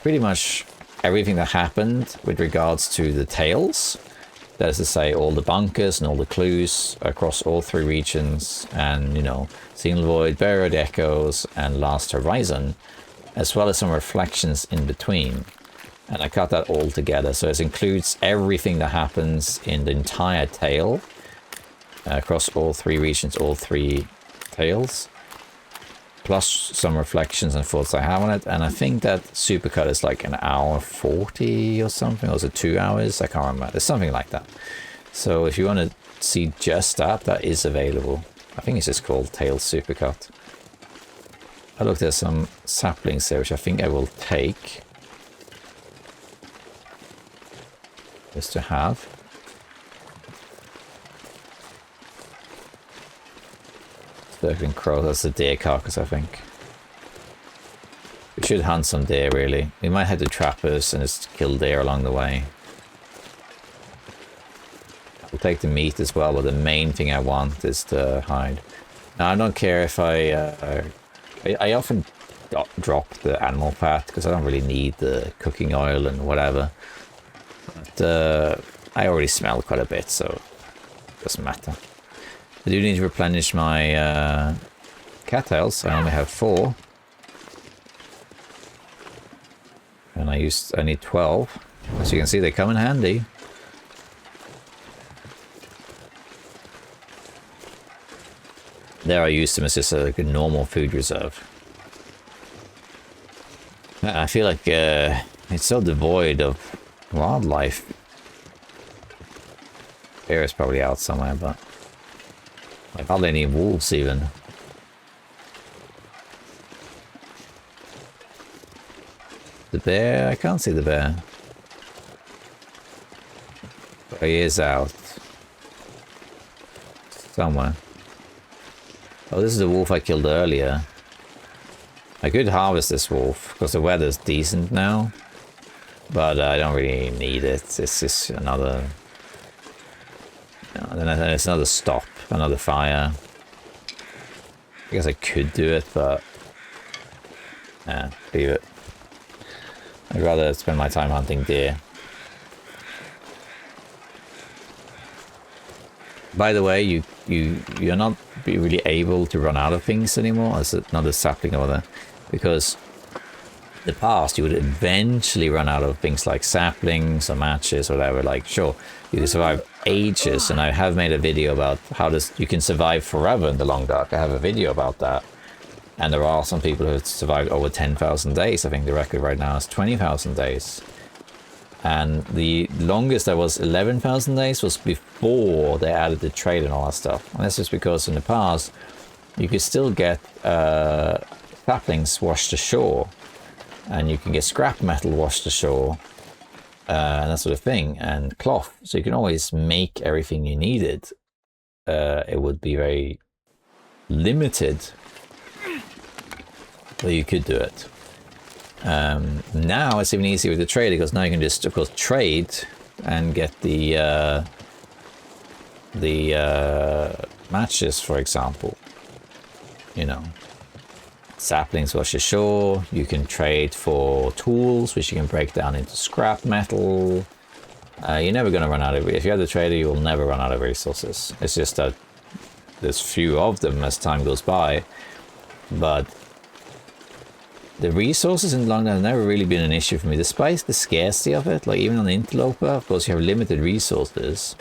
pretty much everything that happened with regards to the tales. That is to say, all the bunkers and all the clues across all 3 regions, and, you know, Signal Void, Buried Echoes, and Last Horizon, as well as some reflections in between. And I cut that all together, so it includes everything that happens in the entire tale, across all 3 regions, all 3 tales, plus some reflections and thoughts I have on it. And I think that supercut is like an hour 40 or something, or is it 2 hours? I can't remember. There's something like that. So if you want to see just that, that is available. I think it's just called Tales Supercut. Oh look, there's some saplings there, which I think I will take. Just to have. Circling crow, that's the deer carcass, I think. We should hunt some deer, really. We might head to trappers and just kill deer along the way. We'll take the meat as well, but the main thing I want is the hide. Now, I don't care if I often drop the animal fat, because I don't really need the cooking oil and whatever. But I already smell quite a bit, so it doesn't matter. I do need to replenish my cattails. I only have 4. And I need 12. As you can see, they come in handy. There I used them as just a normal food reserve. I feel like it's so devoid of wildlife. Bear is probably out somewhere, but like hardly any wolves even. The bear? I can't see the bear. But he is out. Somewhere. Oh, this is the wolf I killed earlier. I could harvest this wolf, because the weather's decent now. But I don't really need it. It's just another... then it's another stop, another fire. I guess I could do it, but... yeah, leave it. I'd rather spend my time hunting deer. By the way, you're not really able to run out of things anymore. There's another sapling over there. Because in the past, you would eventually run out of things like saplings or matches or whatever. Like, sure, you can survive ages, and I have made a video about how you can survive forever in the long dark. I have a video about that. And there are some people who have survived over 10,000 days. I think the record right now is 20,000 days. And the longest that was 11,000 days was before they added the trade and all that stuff. And that's just because in the past, you could still get saplings washed ashore. And you can get scrap metal washed ashore. And that sort of thing. And cloth. So you can always make everything you needed. It would be very limited. But you could do it. Now it's even easier with the trade because now you can just, of course, trade and get the matches, for example. You know, saplings wash ashore. You can trade for tools, which you can break down into scrap metal. You're never going to run out of it. If you have the trader, you will never run out of resources. It's just that there's few of them as time goes by, but the resources in the long run have never really been an issue for me, despite the scarcity of it. Like even on the Interloper, of course, you have limited resources,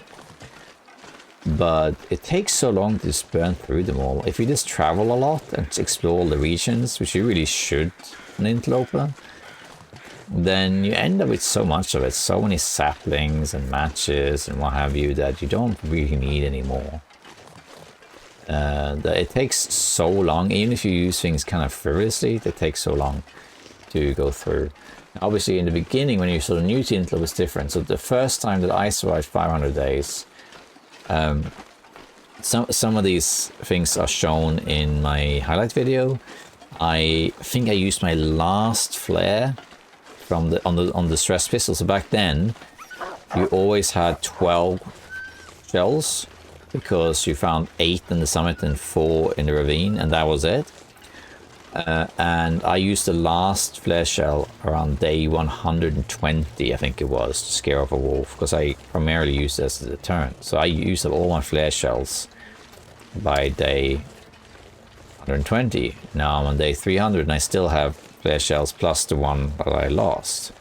but it takes so long to just burn through them all. If you just travel a lot and explore the regions, which you really should on Interloper, then you end up with so much of it, so many saplings and matches and what have you, that you don't really need anymore. It takes so long, even if you use things kind of frivolously, they take so long to go through. Obviously, in the beginning, when you're sort of new to Interloper, it was different. So the first time that I survived 500 days, some of these things are shown in my highlight video. I think I used my last flare from on the stress pistol. So back then, you always had 12 shells, because you found 8 in the summit and 4 in the ravine, and that was it. And I used the last flare shell around day 120, I think it was, to scare off a wolf, because I primarily used this as a deterrent. So I used up all my flare shells by day 120. Now I'm on day 300 and I still have flare shells plus the one that I lost.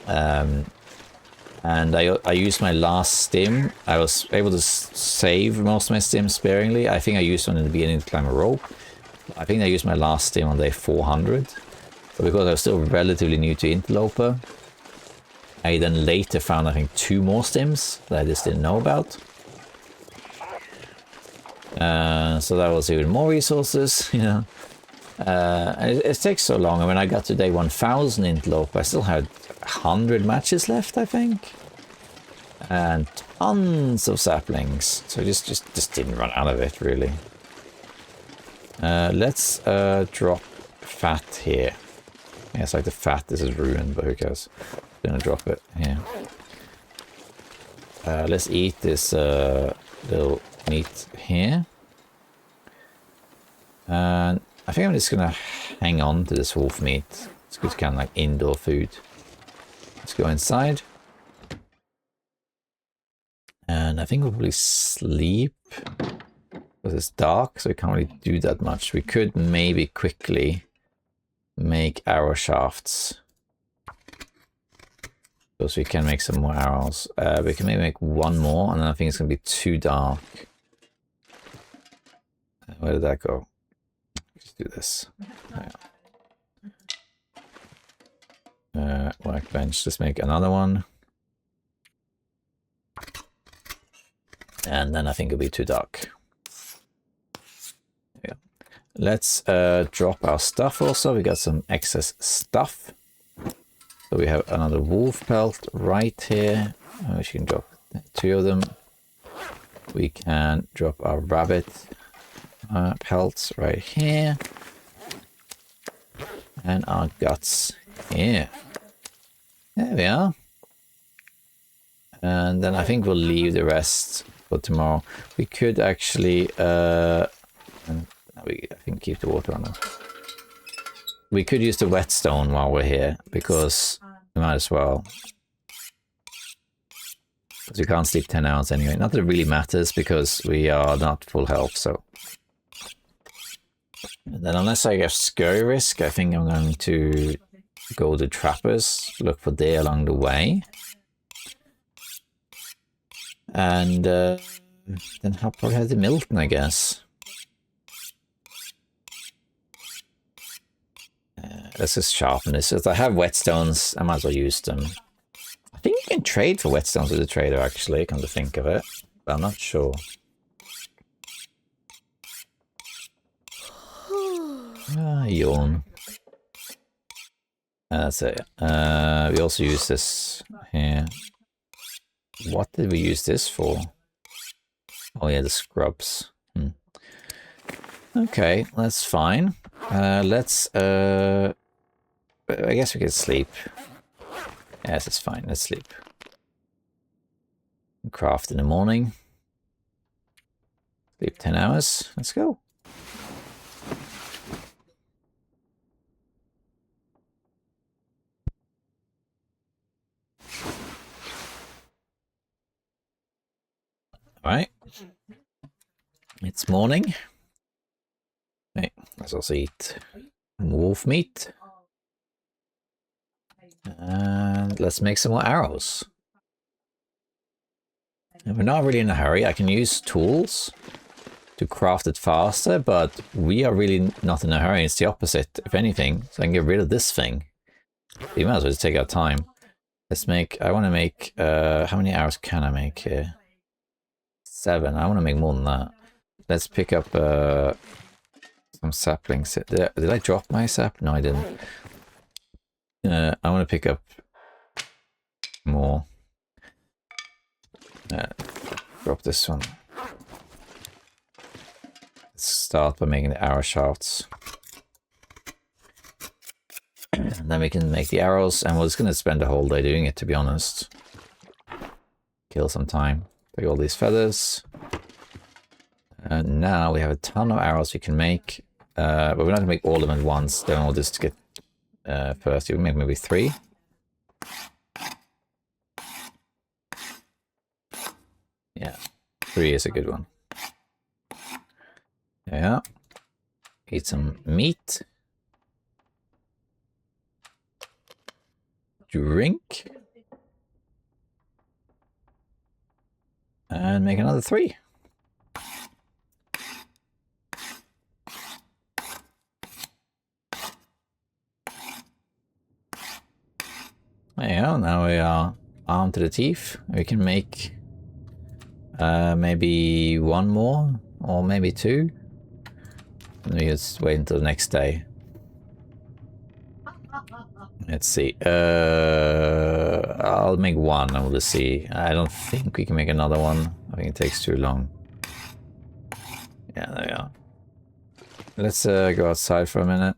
And I used my last stim. I was able to save most of my stims sparingly. I think I used one in the beginning to climb a rope. I think I used my last stim on day 400. But because I was still relatively new to Interloper, I then later found, I think, 2 more stims that I just didn't know about. So that was even more resources, you know. It takes so long. And when I got to day 1000 Interloper, I still had 100 matches left, I think, and tons of saplings. So I just didn't run out of it, really. Let's drop fat here. Yeah, it's like the fat, this is ruined, but who cares? I'm gonna drop it here. Let's eat this little meat here. And I think I'm just gonna hang on to this wolf meat. It's good kind of like indoor food. Let's go inside. And I think we'll probably sleep, because it's dark, so we can't really do that much. We could maybe quickly make arrow shafts, because we can make some more arrows. We can maybe make one more, and then I think it's going to be too dark. Where did that go? Let's do this. Workbench, let's make another one. And then I think it'll be too dark. Yeah. Let's drop our stuff also. We got some excess stuff. So we have another wolf pelt right here. We can drop 2 of them. We can drop our rabbit pelts right here. And our guts here. There we are. And then I think we'll leave the rest for tomorrow. We could actually, I think keep the water on. We could use the whetstone while we're here, because we might as well. Because we can't sleep 10 hours anyway. Not that it really matters, because we are not full health, so. And then unless I get scurry risk, I think I'm going to go to trappers, look for deer along the way. And then I'll probably have the Milton, I guess. Let's just sharpen this. If I have whetstones, I might as well use them. I trade for whetstones with the trader, actually, come to think of it. But I'm not sure. Yawn. That's it. We also use this here. What did we use this for? Oh yeah, the scrubs. Okay, that's fine. Let's I guess we could sleep. Yes, it's fine. Let's sleep. Craft in the morning. Sleep 10 hours. Let's go. Alright. It's morning. Hey, let's also eat wolf meat. And let's make some more arrows. And we're not really in a hurry. I can use tools to craft it faster, but we are really not in a hurry. It's the opposite, if anything. So I can get rid of this thing. We might as well just take our time. Let's make, I want to make, how many arrows can I make here? 7. I want to make more than that. Let's pick up some saplings. Did I drop my sap? No, I didn't. I want to pick up more. Drop this one. Let's start by making the arrow shafts. And then we can make the arrows, and we're just going to spend the whole day doing it, to be honest. Kill some time. Take all these feathers. And now we have a ton of arrows we can make. But we're not going to make all of them at once. Then we'll just get first. We'll make maybe 3. Yeah, 3 is a good one. Yeah. Eat some meat. Drink. And make another 3. There you go. Now we are armed to the teeth. We can make maybe 1 more, or maybe 2. And we just wait until the next day. Let's see. I'll make 1 and we'll just see. I don't think we can make another one. I think it takes too long. Yeah, there we are. Let's go outside for a minute.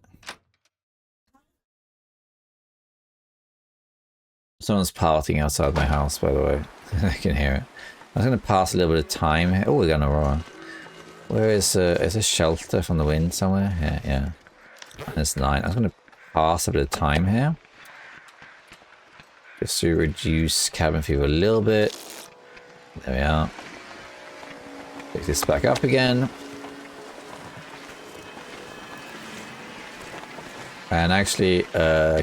Someone's partying outside my house, by the way. I can hear it. I was going to pass a little bit of time here. Oh, we're going to roar. Where is a shelter from the wind somewhere? Yeah, yeah. There's 9. I was going to pass a bit of time here. Just to reduce cabin fever a little bit. There we are. Pick this back up again. And actually,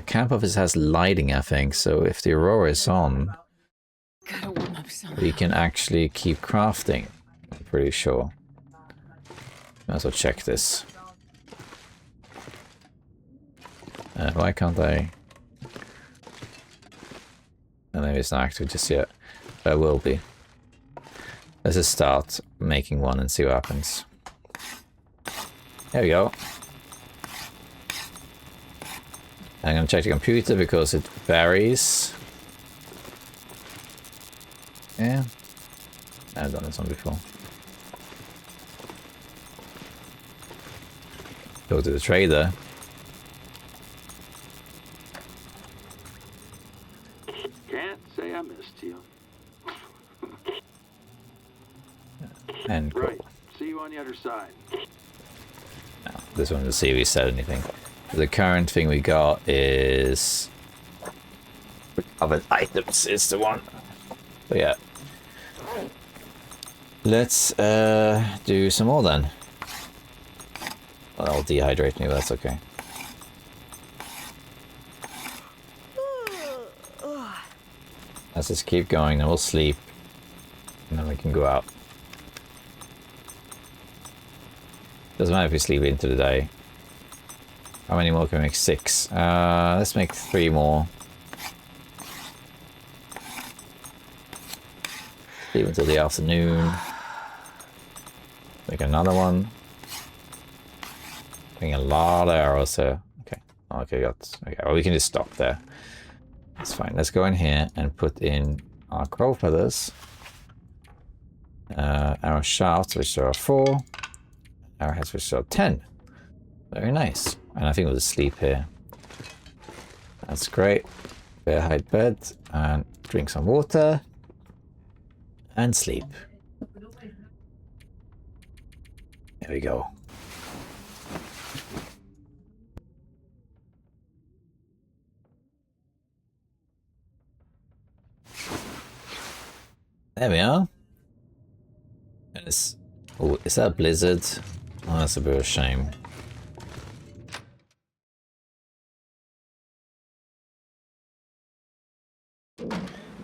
camp office has lighting, I think. So if the aurora is on, Gotta warm up somehow. we can actually keep crafting. I'm pretty sure. Might as well check this. Why can't I? Oh, maybe it's not active just yet. But it will be. Let's just start making 1 and see what happens. There we go. I'm going to check the computer because it varies. Yeah. I've done this one before. Go to the trader. Can't say I missed you. And Right. See you on the other side. no, this one to see if we said anything. The current thing we got is recovered items is the one. But yeah. Let's do some more then. Well, that'll dehydrate me, but that's okay. Let's just keep going, and we'll sleep. And then we can go out. Doesn't matter if we sleep into the day. How many more can we make? 6. Let's make 3 more. Leave until the afternoon. Make another one. Getting a lot of arrows here. Okay. Okay, okay, well, we can just stop there. That's fine. Let's go in here and put in our crow feathers. Arrow shafts, which are 4. Arrowheads, which are 10. Very nice. And I think we'll just sleep here. That's great. Bear hide bed and drink some water and sleep. There we go. There we are. And it's, oh, is that a blizzard? Oh, that's a bit of a shame.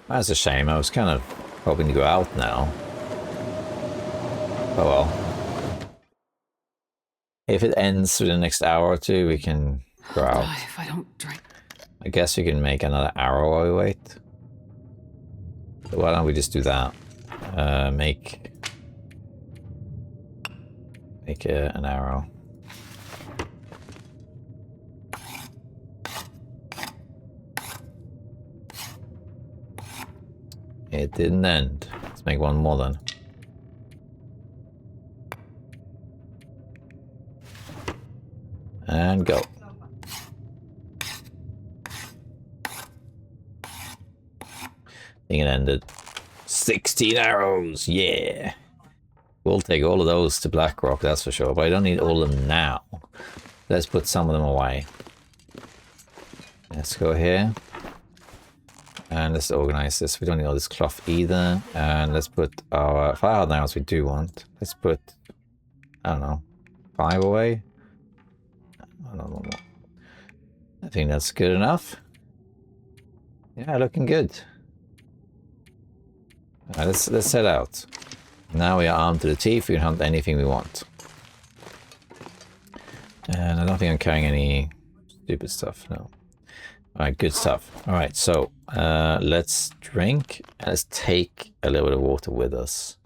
That's a shame. I was kind of hoping to go out now. Oh well. If it ends within the next hour or two, we can go out. If I don't drink. I guess we can make another arrow while we wait. So why don't we just do that? Make an arrow. It didn't end. Let's make one more then. And go. I think it ended. 16 arrows, yeah. We'll take all of those to Blackrock, that's for sure. But I don't need all of them now. Let's put some of them away. Let's go here. And let's organize this. We don't need all this cloth either. And let's put our fire arrows we do want. Let's put, I don't know, 5 away. I don't know more. I think that's good enough. Yeah, looking good. Alright, let's head out. Now we are armed to the teeth. We can hunt anything we want. And I don't think I'm carrying any stupid stuff. No. Alright, good stuff. Alright, so let's drink and let's take a little bit of water with us.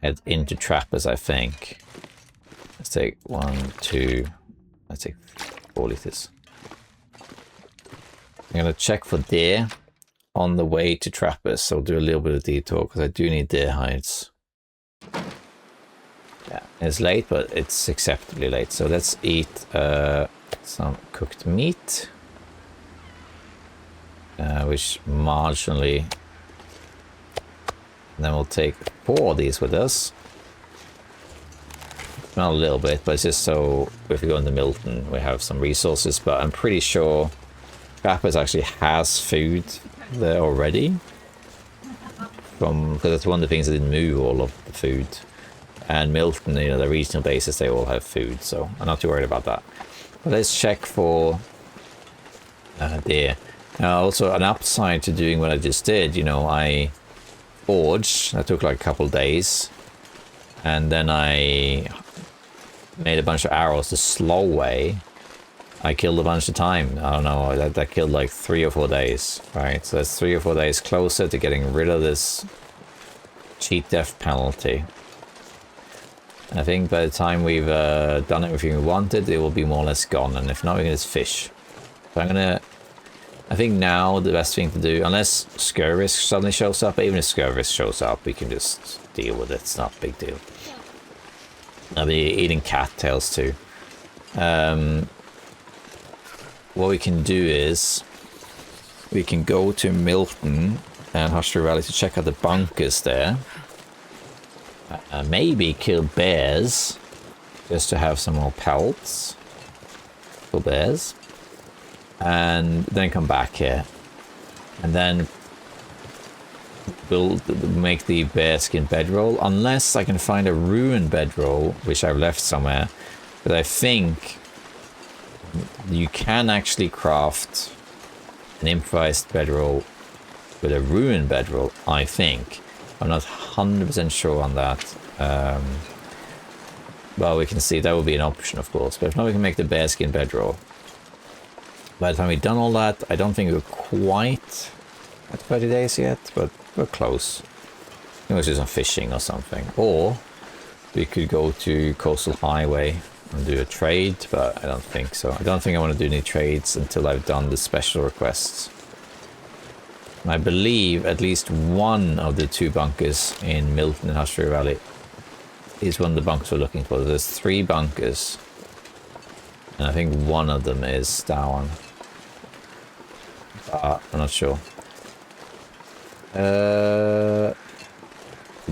Head into trappers, I think. Let's take 1, 2. Let's take 4 liters. I'm gonna check for deer on the way to trappers, so I'll do a little bit of detour because I do need deer hides. Yeah, it's late, but it's acceptably late. So let's eat some cooked meat, which marginally. And then we'll take 4 of these with us. Not a little bit, but it's just so if we go into Milton, we have some resources. But I'm pretty sure Trappers actually has food there already. Because that's one of the things that didn't move all of the food. And Milton, you know, the regional bases, they all have food, so I'm not too worried about that. But let's check for deer. Now, also an upside to doing what I just did, you know, I forged. That took like a couple of days. And then I made a bunch of arrows the slow way. I killed a bunch of time. I don't know, that killed like 3 or 4 days, right? So that's 3 or 4 days closer to getting rid of this cheat death penalty. And I think by the time we've done everything we wanted, it will be more or less gone. And if not, we can just fish. So I think now the best thing to do, unless Scurvis suddenly shows up, but even if Scurvis shows up, we can just deal with it. It's not a big deal. I'll be eating cattails too. What we can do is we can go to Milton and Hushtree Valley to check out the bunkers there. Maybe kill bears just to have some more pelts for bears. And then come back here. And then we'll make the bearskin bedroll. Unless I can find a ruined bedroll, which I've left somewhere. But I think you can actually craft an improvised bedroll with a ruined bedroll, I think. I'm not 100% sure on that. Well, we can see that will be an option, of course. But if not, we can make the bearskin bedroll. By the time we've done all that, I don't think we're quite at 30 days yet, but we're close. Let's do some fishing or something. Or we could go to Coastal Highway and do a trade, but I don't think so. I don't think I want to do any trades until I've done the special requests. And I believe at least one of the 2 bunkers in Milton and Hushbury Valley is one of the bunkers we're looking for. There's 3 bunkers. And I think one of them is that one. I'm not sure.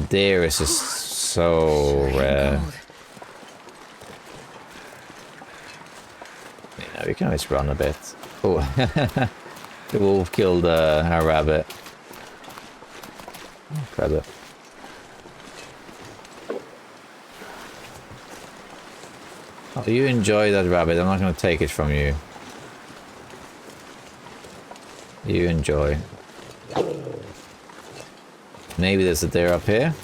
There is just so rare. Yeah, we can always run a bit. Oh, the wolf killed our rabbit. Grab it. Oh, you enjoy that rabbit. I'm not going to take it from you. You enjoy. Maybe there's a deer up here.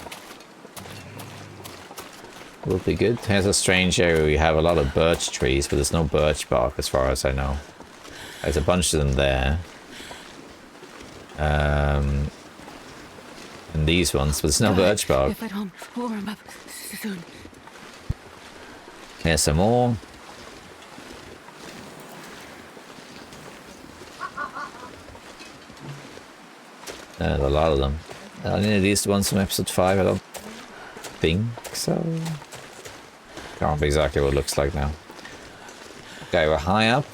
Will be good. Here's a strange area. We have a lot of birch trees, but there's no birch bark as far as I know. There's a bunch of them there. And these ones, but there's no birch bark. If at home, warm up soon. Here's some more. There's a lot of them. Any of these ones from episode 5? I don't think so. Can't remember exactly what it looks like now. Okay, we're high up.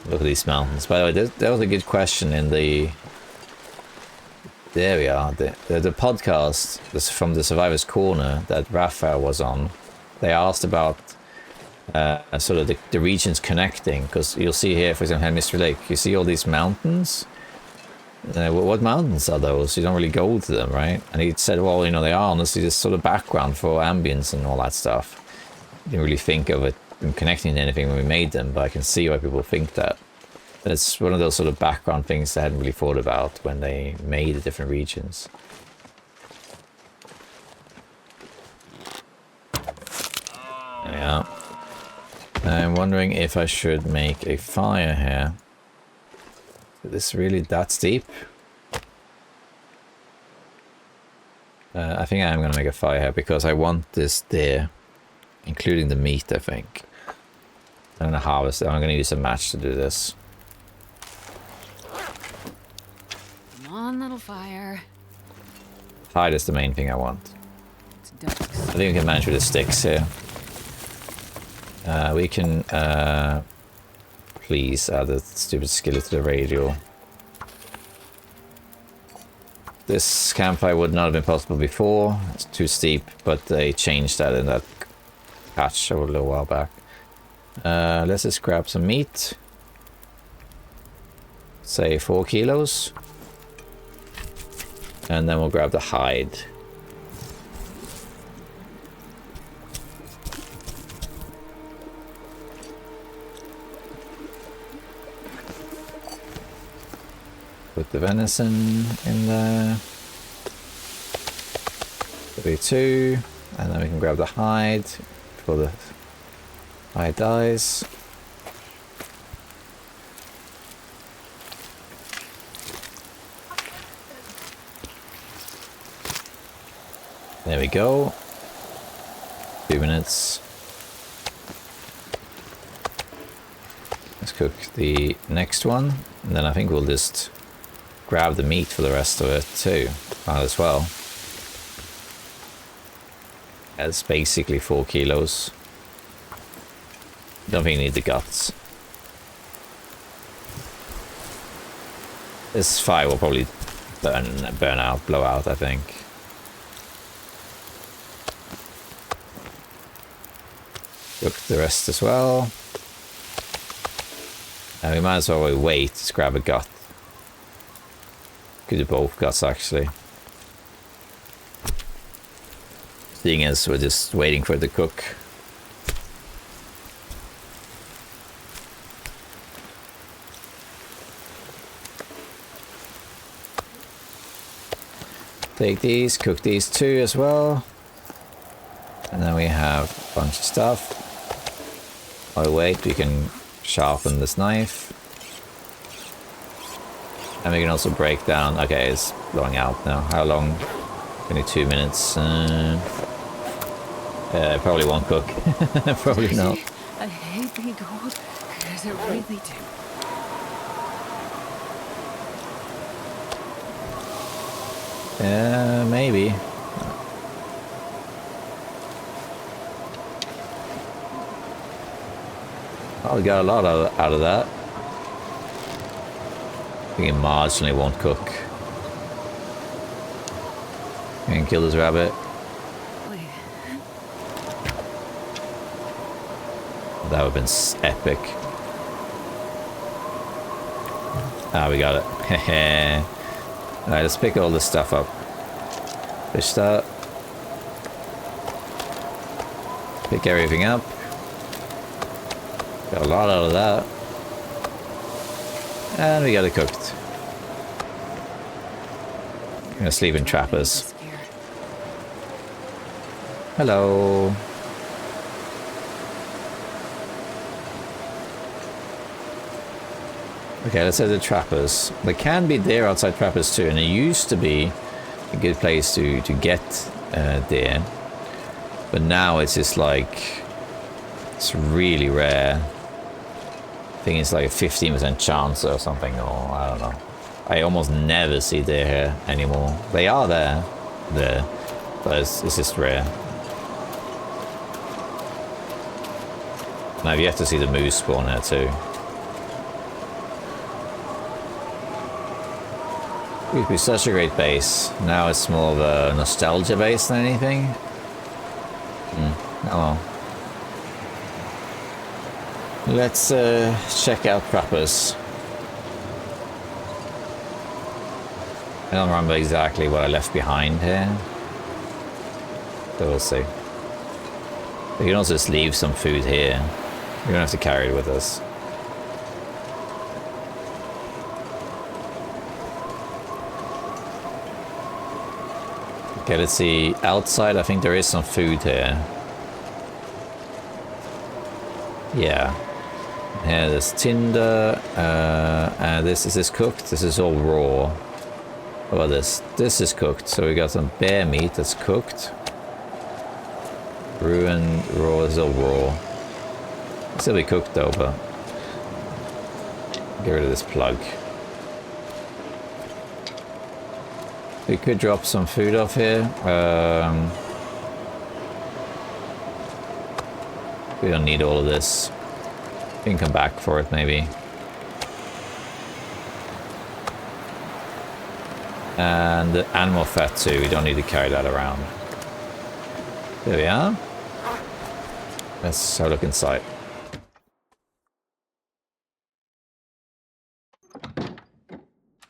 Look at these mountains. By the way, that was a good question in the... There we are. The podcast from the Survivor's Corner that Raphael was on. They asked about sort of the regions connecting. Because you'll see here, for example, Mystery Lake. You see all these mountains? What mountains are those? You don't really go to them, right? And he said, well, you know, they are honestly just sort of background for ambience and all that stuff. Didn't really think of it connecting to anything when we made them, but I can see why people think that. It's one of those sort of background things they hadn't really thought about when they made the different regions. Yeah. I'm wondering if I should make a fire here. Is this really that steep? I think I am going to make a fire here because I want this there, including the meat, I think. I'm going to harvest it. I'm going to use a match to do this. Come on, little fire. Hide is the main thing I want. It's dusk. I think we can manage with the sticks here. We can... please add the stupid skillet to the radio. This campfire would not have been possible before. It's too steep, but they changed that in that patch a little while back. Let's just grab some meat. Say 4 kilos. And then we'll grab the hide. Put the venison in there. 32. And then we can grab the hide before the hide dies. There we go. 2 minutes. Let's cook the next one. And then I think we'll just grab the meat for the rest of it too. Might as well. That's basically 4 kilos. Don't think you need the guts. This fire will probably blow out, I think. Cook the rest as well. And we might as well wait to grab a gut. Could do both guts actually. Seeing as we're just waiting for it to cook. Take these, cook these 2 as well. And then we have a bunch of stuff. While we wait, we can sharpen this knife. And we can also break down. Okay, it's blowing out now. How long? 22 minutes. Probably won't cook. Probably not. I hate being cold because I really do. Maybe. Oh, we got a lot out of that. I think it marginally won't cook. We can kill this rabbit. Wait. That would have been epic. Ah, we got it. Alright, let's pick all this stuff up. Fish that. Pick everything up. Got a lot out of that. And we got it cooked. I'm gonna sleep in trappers. Hello. Okay, let's say the trappers. They can be there outside trappers too, and it used to be a good place to get there. But now it's just like, it's really rare. I think it's like a 15% chance or something, or I don't know. I almost never see deer here anymore. They are there, but it's just rare. Now I've yet to see the moose spawn here too. It used to be such a great base. Now it's more of a nostalgia base than anything. Oh well. Let's check out trappers. I don't remember exactly what I left behind here. So we'll see. We can also just leave some food here. We don't have to carry it with us. Okay, let's see. Outside, I think there is some food here. Yeah. Here, there's tinder. Is this cooked? This is all raw. What about this? This is cooked. So we got some bear meat that's cooked. Ruined raw is all raw. It'll still be cooked though, but get rid of this plug. We could drop some food off here. We don't need all of this. We can come back for it maybe. And the animal fat too, we don't need to carry that around. There we are. Let's have a look inside.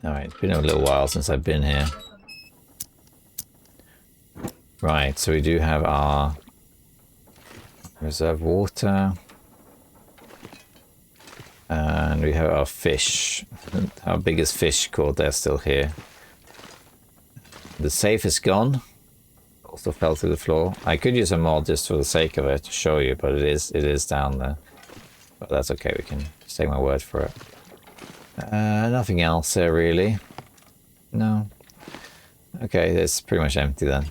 Alright, it's been a little while since I've been here. Right, so we do have our reserve water. And we have our fish. Our biggest fish caught, they're still here. The safe is gone. Also fell to the floor. I could use a mod just for the sake of it to show you, but it is down there. But that's okay, we can just take my word for it. Nothing else here really. No. Okay, it's pretty much empty then.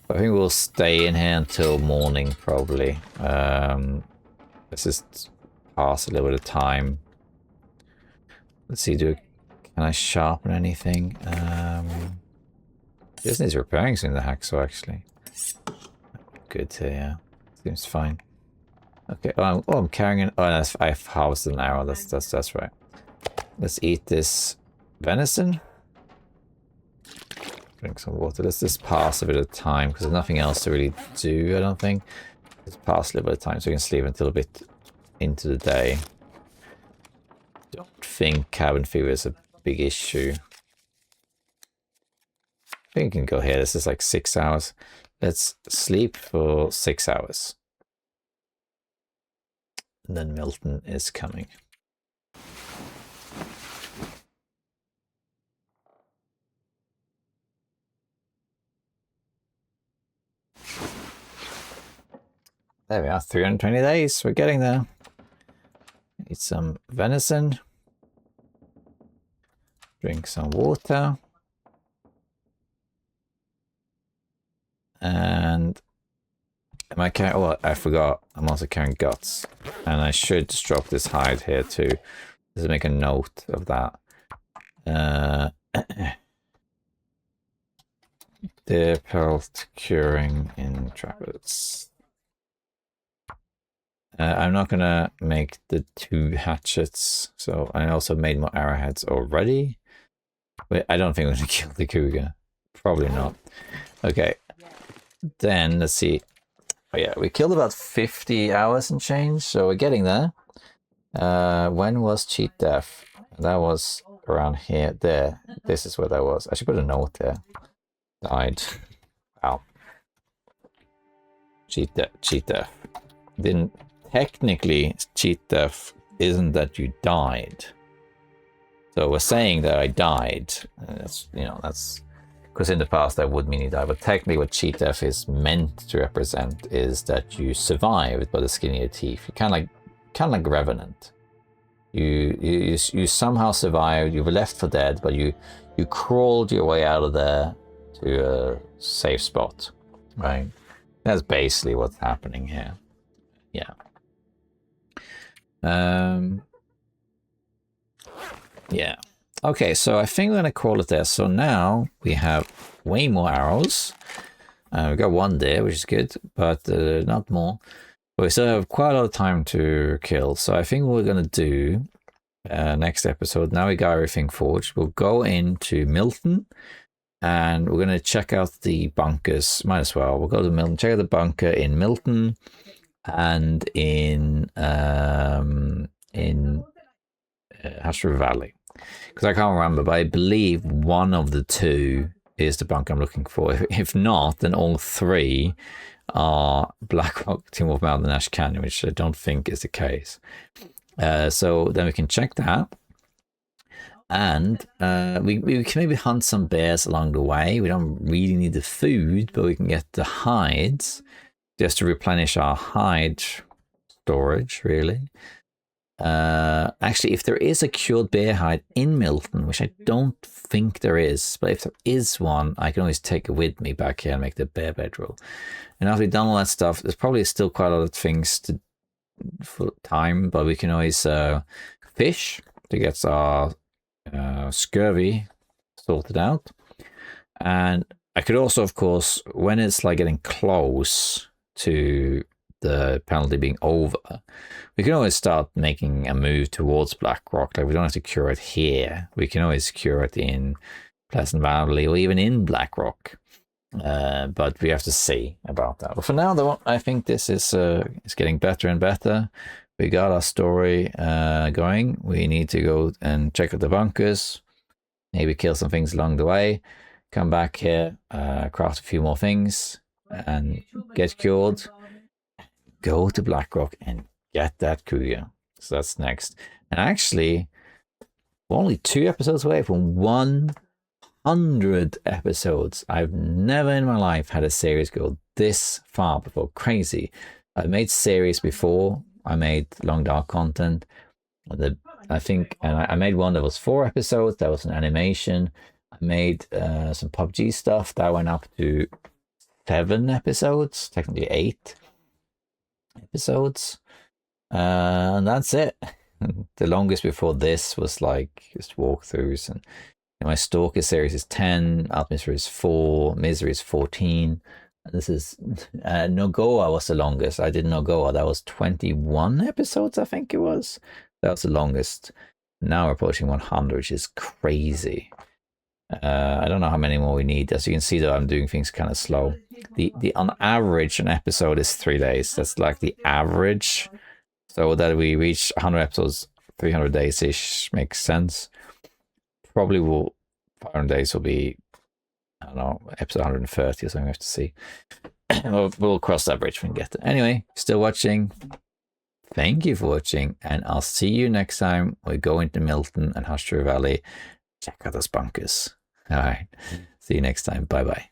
But I think we'll stay in here until morning probably. Let's just pass a little bit of time. Let's see, can I sharpen anything? This needs repairing soon, the hacksaw actually. Good to, yeah. Seems fine. Okay, I'm carrying an, I've harvested an arrow, that's right. Let's eat this venison. Drink some water. Let's just pass a bit of time because there's nothing else to really do, I don't think. Let's pass a little bit of time so we can sleep until a bit into the day. Don't think cabin fever is a big issue. I think we can go here. This is like 6 hours. Let's sleep for 6 hours. And then Milton is coming. There we are, 320 days. We're getting there. Eat some venison. Drink some water. And am I carrying... Oh, I forgot. I'm also carrying guts. And I should just drop this hide here too. Just make a note of that. Deer pelt curing in trappers. I'm not gonna make the 2 hatchets. So I also made more arrowheads already. Wait, I don't think we're gonna kill the cougar. Probably not. Okay. Then let's see. Oh yeah, we killed about 50 hours and change, so we're getting there. When was cheat death? That was around here. There. This is where that was. I should put a note there. Died. Wow. Cheat death. Didn't technically cheat death isn't that you died. So we're saying that I died. That's, you know, that's because in the past that would mean you died. But technically, what cheat death is meant to represent is that you survived by the skin of your teeth. You kind of like Revenant. You somehow survived. You were left for dead, but you crawled your way out of there to a safe spot, right? That's basically what's happening here. Yeah. Yeah. Okay, so I think we're gonna call it there. So now we have way more arrows. We got 1 there, which is good, but not more. But we still have quite a lot of time to kill. So I think what we're gonna do next episode, now we got everything forged, we'll go into Milton and we're gonna check out the bunkers. Might as well. We'll go to Milton, check out the bunker in Milton and in Hashra Valley. Because I can't remember, but I believe one of the 2 is the bunker I'm looking for. If not, then all 3 are Blackrock, Tin Wolf Mountain, and Ash Canyon, which I don't think is the case. So then we can check that. And we can maybe hunt some bears along the way. We don't really need the food, but we can get the hides just to replenish our hide storage, really. Actually, if there is a cured bear hide in Milton, which I don't think there is, but if there is one, I can always take it with me back here and make the bear bedroll. And after we've done all that stuff, there's probably still quite a lot of things for time, but we can always fish to get our scurvy sorted out. And I could also, of course, when it's like getting close to the penalty being over, we can always start making a move towards Blackrock. Like, we don't have to cure it here. We can always cure it in Pleasant Valley or even in Blackrock. But we have to see about that. But for now, though, I think this is getting better and better. We got our story going. We need to go and check out the bunkers, maybe kill some things along the way, come back here, craft a few more things, and get cured. Go to Blackrock and get that cougar. So that's next. And actually, we're only 2 episodes away from 100 episodes. I've never in my life had a series go this far before. Crazy. I've made series before. I made Long Dark content. I think, and I made one that was 4 episodes. That was an animation. I made some PUBG stuff that went up to 7 episodes, technically 8 episodes. And that's it. The longest before this was like just walkthroughs. And my Stalker series is 10, Alchemist is 4, Misery is 14. This is Nogoa was the longest. I did Nogoa. That was 21 episodes, I think it was. That was the longest. Now we're approaching 100, which is crazy. I don't know how many more we need. As you can see, though, I'm doing things kind of slow. The on average, an episode is 3 days. That's like the average. So that we reach 100 episodes, 300 days-ish makes sense. Probably 500 days will be, I don't know, episode 130 or something. We have to see. We'll cross that bridge when we get there. Anyway, still watching. Thank you for watching, and I'll see you next time. We go into Milton and Hashtra Valley. Check out those bunkers. All right. See you next time. Bye-bye.